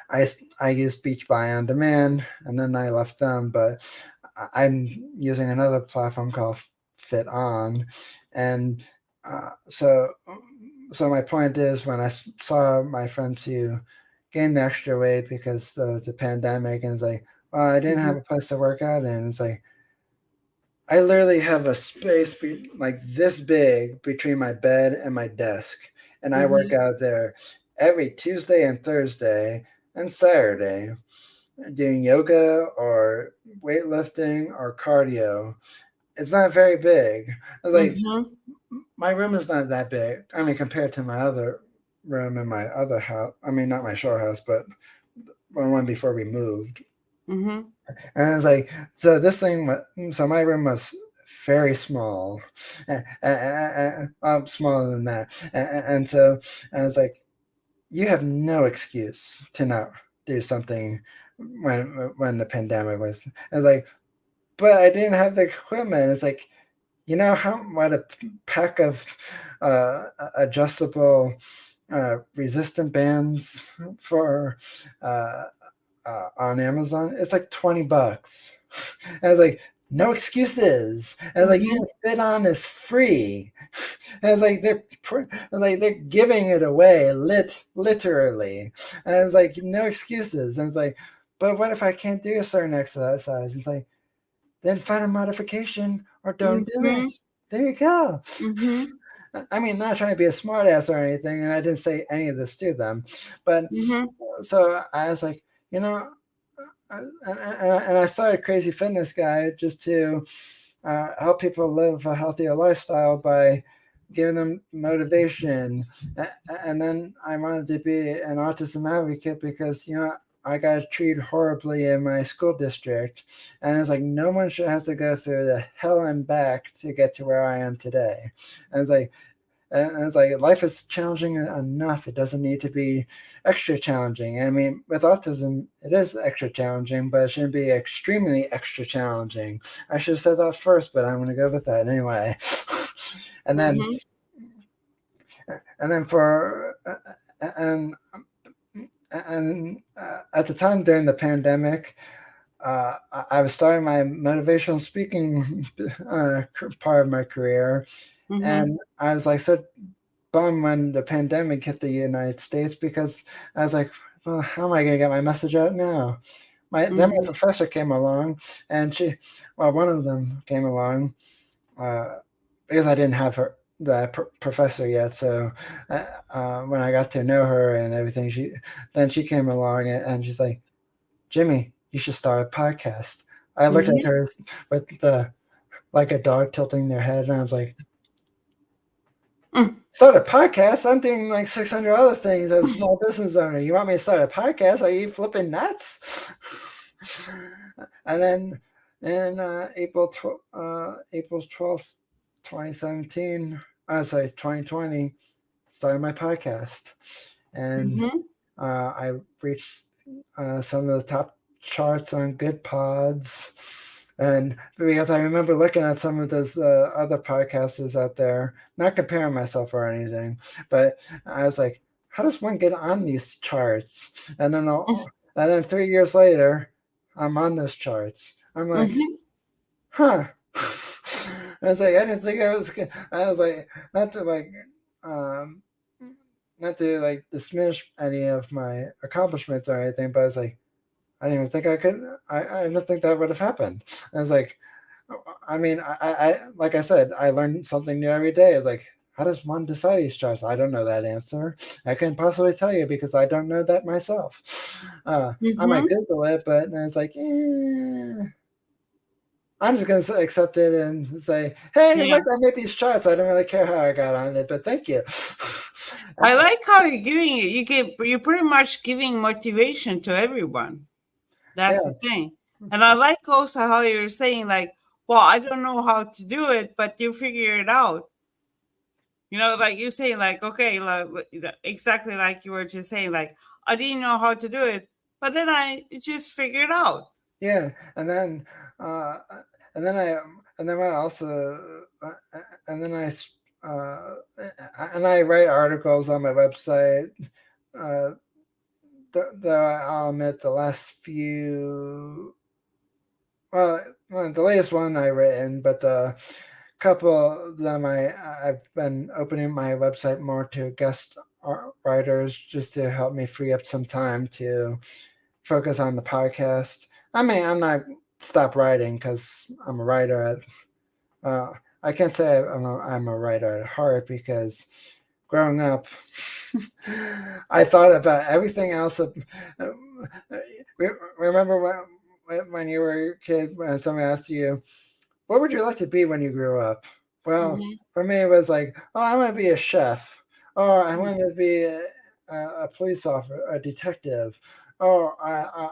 I used Beachbuy on demand, and then I left them, but I'm using another platform called Fit On, and so my point is when I saw my friends who gained the extra weight because of the pandemic, and it's like, well, I didn't Mm-hmm. have a place to work out, and it's like I literally have a space like this big between my bed and my desk, and I work Mm-hmm. out there every Tuesday and Thursday and Saturday doing yoga or weightlifting or cardio. It's not very big. Like Mm-hmm. my room is not that big. I mean, compared to my other room in my other house. I mean, not my shore house, but one before we moved. Mm-hmm. And it's like, so this thing, so my room was very small, smaller than that. And so, and it's like, you have no excuse to not do something when the pandemic was. It's like, but I didn't have the equipment. It's like, you know how what a pack of adjustable resistant bands for uh, on Amazon? It's like $20. And I was like, no excuses. And like Mm-hmm. even Fit On is free. And it's like they're giving it away literally. And it's like no excuses. And it's like, but what if I can't do a certain exercise? It's like then find a modification or don't do it. Mm-hmm. There you go. Mm-hmm. I mean, not trying to be a smartass or anything, and I didn't say any of this to them, but Mm-hmm. so I was like, you know, and I started Crazy Fitness Guy just to help people live a healthier lifestyle by giving them motivation. And then I wanted to be an autism advocate because, I got treated horribly in my school district. And it's like, no one should have to go through the hell and back to get to where I am today. And it's like life is challenging enough. It doesn't need to be extra challenging. And I mean, with autism, it is extra challenging, but it shouldn't be extremely extra challenging. I should have said that first, but I'm going to go with that anyway. and then, Mm-hmm. and then for and at the time during the pandemic, I was starting my motivational speaking part of my career, Mm-hmm. and I was like so bummed when the pandemic hit the United States because I was like, well, how am I going to get my message out now? My Mm-hmm. professor came along, and one of them came along uh, because I didn't have the professor yet. So when I got to know her and everything, she came along and she's like, Jimmy, you should start a podcast. I looked at Mm-hmm. her with the like a dog tilting their head, and I was like, start a podcast? I'm doing like 600 other things as a small business owner. You want me to start a podcast? Are you flipping nuts? And then in April 12th, 2017, sorry, 2020, started my podcast. And Mm-hmm. I reached some of the top charts on Good Pods. And because I remember looking at some of those other podcasters out there, not comparing myself or anything, but I was like, how does one get on these charts? And then 3 years later, I'm on those charts. I'm like, Mm-hmm. huh. I was like, I didn't think I was. I was like, not to like, um, not to like diminish any of my accomplishments or anything, but I was like, I didn't even think I could. I didn't think that would have happened. I was like, I mean, like I said, I learn something new every day. It's like, how does one decide these charts? I don't know that answer. I couldn't possibly tell you because I don't know that myself. I might Mm-hmm. Google it, but it's like, I'm just gonna accept it and say, "Hey, Yeah. look, I made these charts. I don't really care how I got on it, but thank you." I like how you're giving it. You're pretty much giving motivation to everyone. That's the Yeah, thing. And I like also how you're saying like, well, I don't know how to do it, but you figure it out. Like you're saying like, okay, like exactly like you were just saying like, I didn't know how to do it, but then I just figured out. yeah, uh, and then I also, and then uh, and I write articles on my website. Uh, though I'll admit the last few, well, the latest one I written, but the couple of them I've been opening my website more to guest writers just to help me free up some time to focus on the podcast. I mean, I'm not stop writing because I'm a writer at. I can't say I'm a writer at heart because growing up, I thought about everything else. Remember when you were a kid, when someone asked you, what would you like to be when you grew up? Well, Mm-hmm. for me, it was like, oh, I want to be a chef. Or I want to be a police officer, a detective. Or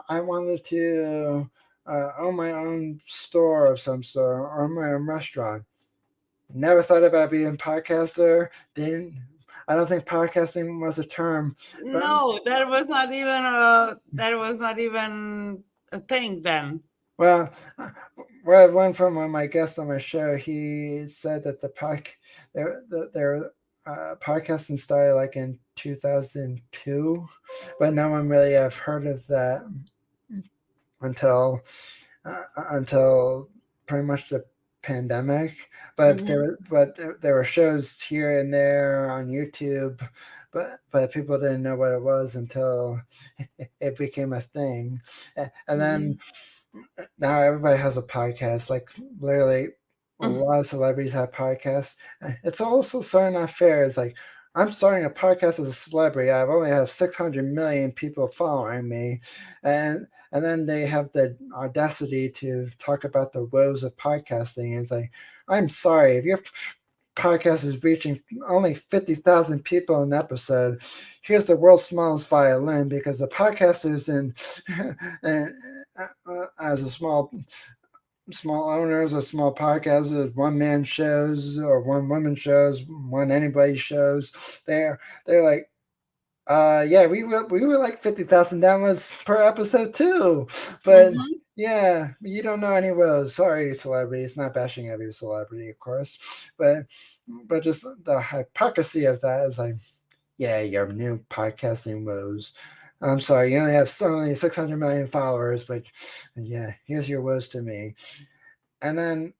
I wanted to own my own store of some sort or my own restaurant. Never thought about being a podcaster. Didn't. I don't think podcasting was a term, but No, that was not even a thing then. well, what I've learned from one of my guests on my show, he said that their podcasting started like in 2002, but no one really have heard of that until until pretty much the pandemic. Mm-hmm. But there were shows here and there on YouTube, but people didn't know what it was until it became a thing, and then Mm-hmm. now everybody has a podcast. Like literally, a lot of celebrities have podcasts. It's also sort of not fair. It's like I'm starting a podcast as a celebrity. I only have 600 million people following me, and then they have the audacity to talk about the woes of podcasting. And it's like, I'm sorry if you're podcast is reaching only 50,000 people an episode. Here's the world's smallest violin because the podcasters in and as a small owners or small podcasters, one man shows or one woman shows, one anybody shows. They're like, yeah, we were like 50,000 downloads per episode too, but Mm-hmm. yeah, you don't know any of those. Sorry, celebrity. It's not bashing every celebrity, of course, but just the hypocrisy of that is like, yeah, your new podcasting woes. I'm sorry, you only have only 600 million followers, but yeah, here's your woes to me. And then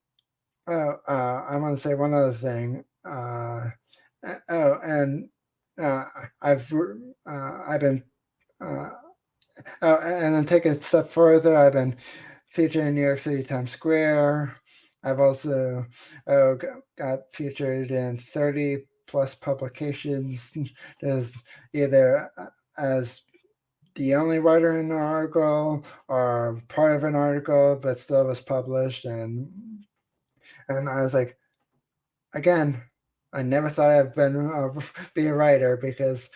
I want to say one other thing. And uh, I've I've been uh, and then take a step further. I've been featured in New York City Times Square. I've also got featured in 30 plus publications as either as the only writer in an article or part of an article, but still was published. And I was like, again, I never thought I'd be a writer because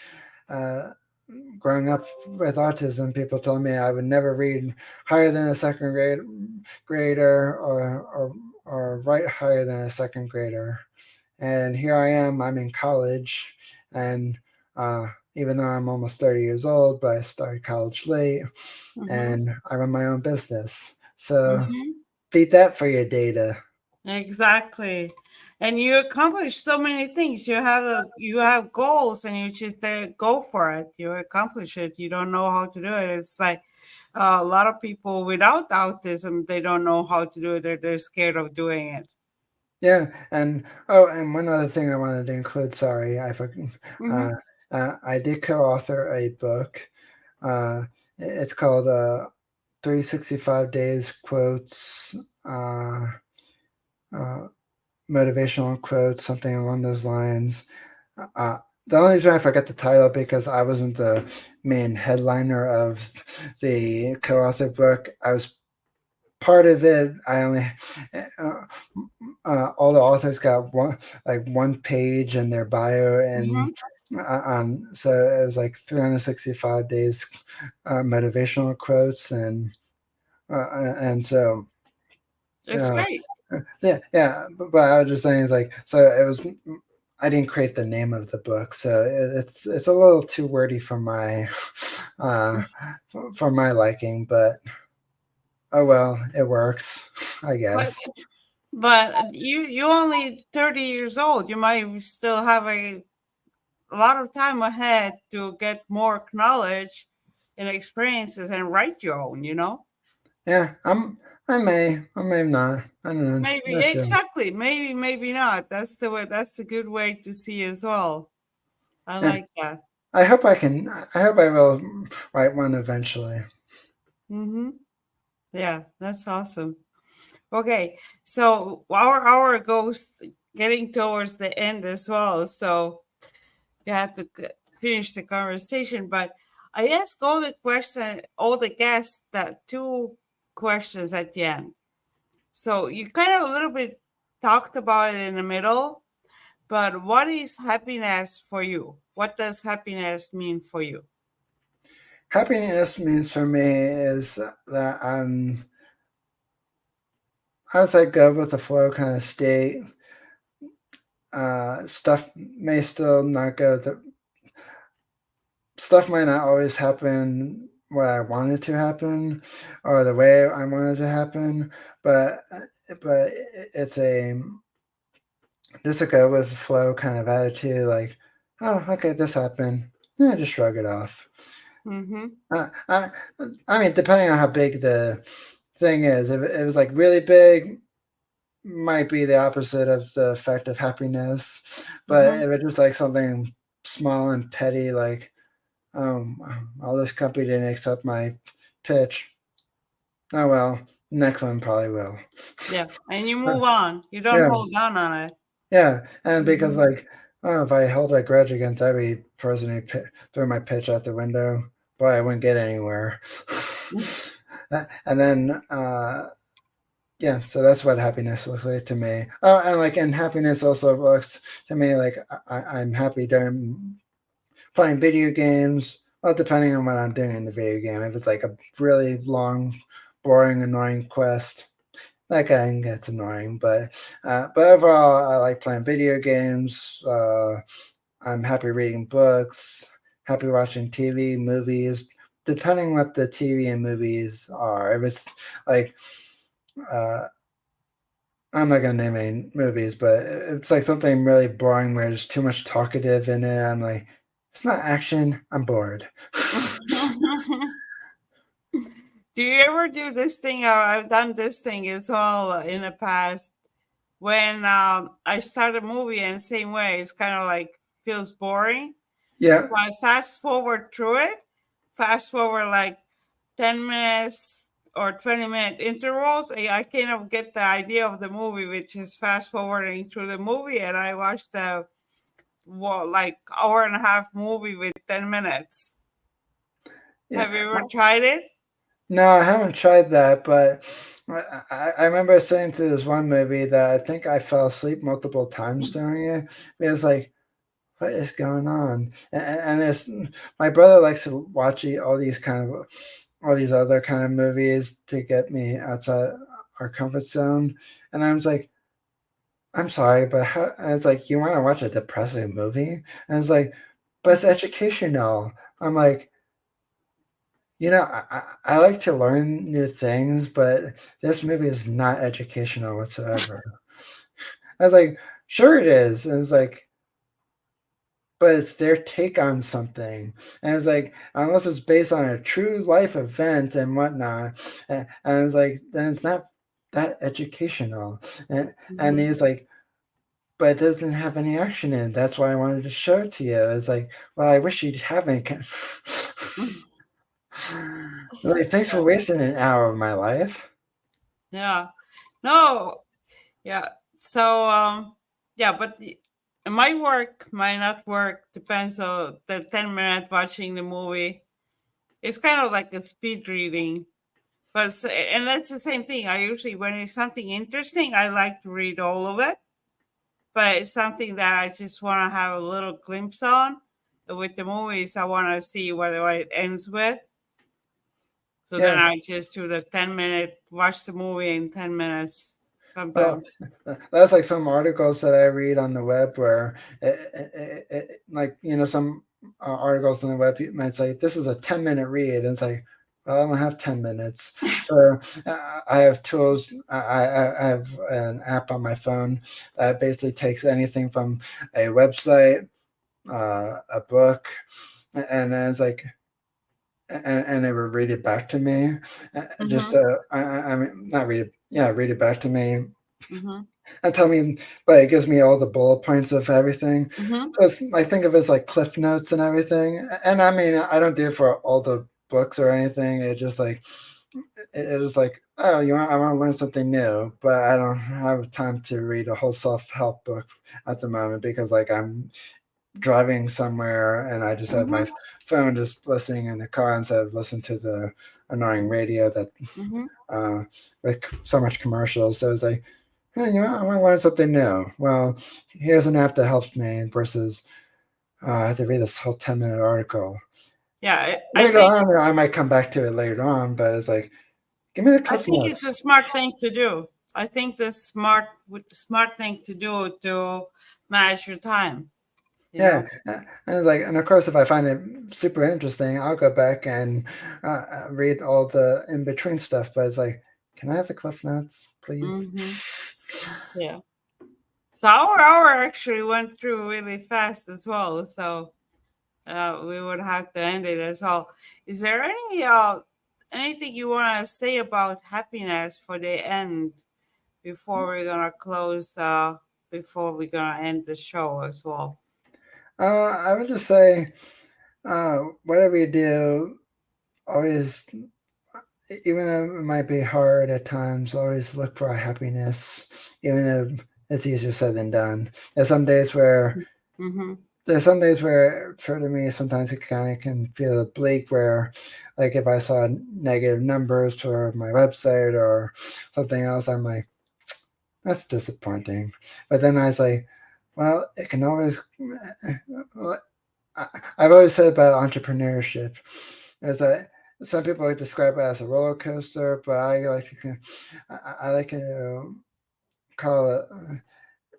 uh, growing up with autism, people told me I would never read higher than a grader or write higher than a second grader. And here I am. I'm in college, and even though I'm almost 30 years old, but I started college late, Mm-hmm. and I run my own business. So Mm-hmm. beat that for your data. Exactly. And you accomplish so many things. You have goals and you just go for it. You accomplish it. You don't know how to do it. It's like a lot of people without autism, they don't know how to do it. They're scared of doing it. Yeah, and oh, and one other thing I wanted to include. Sorry, Mm-hmm. uh, I did co-author a book. Uh, it's called 365 Days Quotes, uh, motivational quotes, something along those lines. Uh, the only reason I forget the title because I wasn't the main headliner of the co-author book. I was part of it. I only uh, all the authors got one page in their bio and Mm-hmm. so it was like 365 days motivational quotes and so It's uh, great. yeah, but I was just saying it's like so it was I didn't create the name of the book, so it's a little too wordy uh, for my liking, but oh well, it works, I But guess. you only 30 years old. You might still have a lot of time ahead to get more knowledge and experiences and write your own, you know? Yeah, I may not. I don't know. Maybe Not sure. exactly. Maybe, maybe not. That's the way that's the good way to see as well. I Yeah, like that. I hope I can. I hope I will write one eventually. Mm-hmm. Yeah, that's awesome. Okay, so our hour goes getting towards the end as well. So we have to finish the conversation. But I ask all the guests that two questions at the end. So you kind of a little bit talked about it in the middle, but what is happiness for you? What does happiness mean for you? Happiness means for me is that I was like go with the flow kind of state. Stuff may still not go. Stuff might not always happen what I wanted to happen or the way I wanted to happen, but it's a just a go with the flow kind of attitude. Like, oh, okay, this happened. Yeah, just shrug it off. Mm-hmm. Uh, I, I mean, depending on how big the thing is, if it was like really big, might be the opposite of the effect of happiness. But Mm-hmm. if it's just like something small and petty, like, um, oh, this company didn't accept my pitch. Oh well, next one probably will. Yeah, and you move on. You don't Yeah, hold on on it. yeah, and because Mm-hmm. like, oh, if I held a grudge against every person who threw my pitch out the window, boy, I wouldn't get anywhere. And then Yeah, so that's what happiness looks like to me. Oh, and like, and happiness also looks to me like I'm happy during playing video games. Well, depending on what I'm doing in the video game. If it's like a really long, boring, annoying quest, that kind of gets annoying. But overall, I like playing video games. I'm happy reading books. Happy watching TV, movies. Depending what the TV and movies are. If it's like uh, I'm not gonna name any movies, but it's like something really boring where there's too much talkative in it. I'm like, it's not action. I'm bored. Do you ever do this thing? Or I've done this thing as well in the past. When I start a movie in the same way, it's kind of like feels boring. Yeah, So I fast forward through it, fast forward like 10 minutes or 20-minute intervals. I kind of get the idea of the movie, which is fast forwarding through the movie. And I watched the like hour and a half movie with 10 minutes. yeah. Have you ever tried it? No, I haven't tried that, but I remember saying to this one movie that I think I fell asleep multiple times during it. It was like, what is going on? And this, my brother likes to watch all these kind of all these other kind of movies to get me outside our comfort zone. And I was like, I'm sorry, but how, and it's like, you want to watch a depressing movie? And it's like, but it's educational. I'm like, I like to learn new things, but this movie is not educational whatsoever. I was like, sure it is. And it's like, but it's their take on something. And it's like, unless it's based on a true life event and whatnot, and it's like, then it's not that educational. And Mm-hmm. he's like, but it doesn't have any action in it. That's why I wanted to show it to you. It's like, well, I wish you'd haven't. Like, thanks for wasting an hour of my life. Yeah. No. Yeah. So yeah, but my work might not work. Depends on the 10 minute watching the movie. It's kind of like a speed reading. But and that's the same thing. I usually when it's something interesting, I like to read all of it. But it's something that I just want to have a little glimpse on. With the movies, I want to see what it ends with. So then Yeah. I just do the 10 minute watch the movie in 10 minutes Well, sometimes. that's like some articles that I read on the web where, like, some articles on the web might say, this is a 10-minute read. And it's like, well, I don't have 10 minutes. So I have tools. I have an app on my phone that basically takes anything from a website, a book, and then it's like, and it would read it back to me. Just Mm-hmm. I mean, not read it, yeah, read it back to me Mm-hmm. and tell me, but it gives me all the bullet points of everything. Mm-hmm. So I think of it as like cliff notes and everything. And I mean, I don't do it for all the books or anything. It just like it is like, oh, I want to learn something new, but I don't have time to read a whole self help book at the moment because like I'm driving somewhere and I just have my Mm-hmm. phone just listening in the car instead of listening to the annoying radio that Mm-hmm. uh, with so much commercials. So it's like, hey, I want to learn something new. Well, here's an app that helps me versus I have to read this whole 10-minute article. Yeah, I Later think on, I might come back to it later on, but it's like, give me the I cliff think it's a notes. smart thing to do. I think the smart thing to do to manage your time. You Yeah, know. and of course, if I find it super interesting, I'll go back and read all the in between stuff. But it's like, can I have the cliff notes, please? Mm-hmm. Yeah. So our hour actually went through really fast as well. So we would have to end it as well. Is there anything you want to say about happiness for the end before we're gonna close? Before we're gonna end the show as well. I would just say, whatever you do, always, even though it might be hard at times, always look for a happiness, even though it's easier said than done. There's some days where Mm-hmm. there's some days where, for me, sometimes it kind of can feel bleak. Where, like, if I saw negative numbers for my website or something else, I'm like, that's disappointing. But then I was like, well, it can always. Well, I've always said about entrepreneurship is that some people like to describe it as a roller coaster, but I like to call it.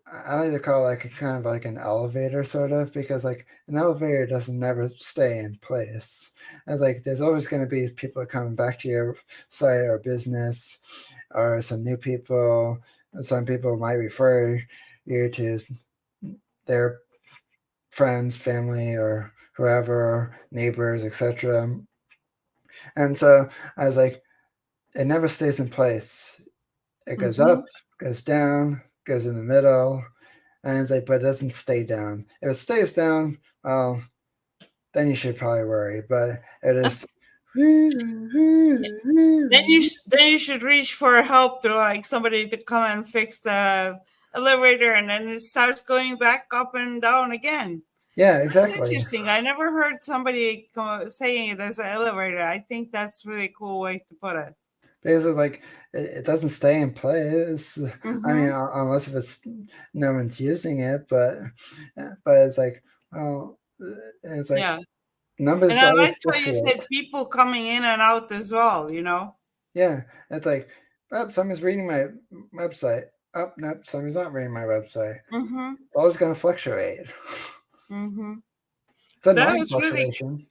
I like to call it like a kind of like an elevator, sort of, because like an elevator doesn't never stay in place. It's like there's always going to be people coming back to your site or business, or some new people. And some people might refer you to their friends, family, or whoever, neighbors, etc. And so I was like, it never stays in place. It goes Mm-hmm. up, goes down, goes in the middle, and it's like, but it doesn't stay down. If it stays down, well, then you should probably worry. But it is. Then you should reach for help to like somebody to come and fix the elevator, and then it starts going back up and down again. Yeah, That's exactly. interesting. I never heard somebody saying it as an elevator. I think that's really cool way to put it. Because it's like it doesn't stay in place. I mean, Mm-hmm. unless if it's no one's using it, but it's like, well, it's like Yeah. And numbers I always like how you fluctuate. said people coming in and out as well, you know? Yeah, it's like, oh, someone's reading my website. Oh, nope, someone's not reading my website. Mm-hmm. It's always going to fluctuate. Mm-hmm. It's a That annoying was really, fluctuation.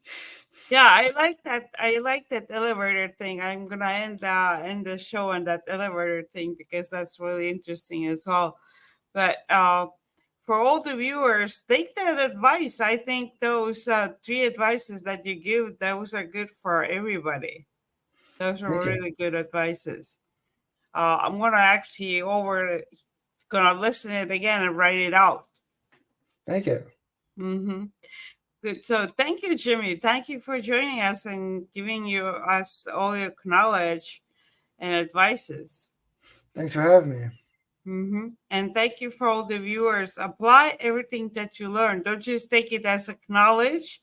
yeah, I like that. I like that elevator thing. I'm gonna end the show on that elevator thing because that's really interesting as well. But for all the viewers, take that advice. I think those three advices that you give, those are good for everybody. Those are Thank you. really good advices. I'm gonna actually gonna listen it again and write it out. Thank you. Mm-hmm. Good. So thank you, Jimmy. Thank you for joining us and giving us all your knowledge and advices. Thanks for having me. Mm-hmm. And thank you for all the viewers. Apply everything that you learn. Don't just take it as a knowledge,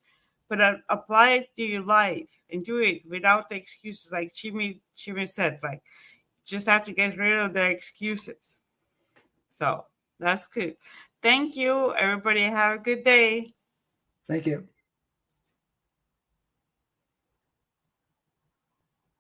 but apply it to your life and do it without the excuses. Like Jimmy said, like just have to get rid of the excuses. So that's good. Thank you, everybody. Have a good day. Thank you.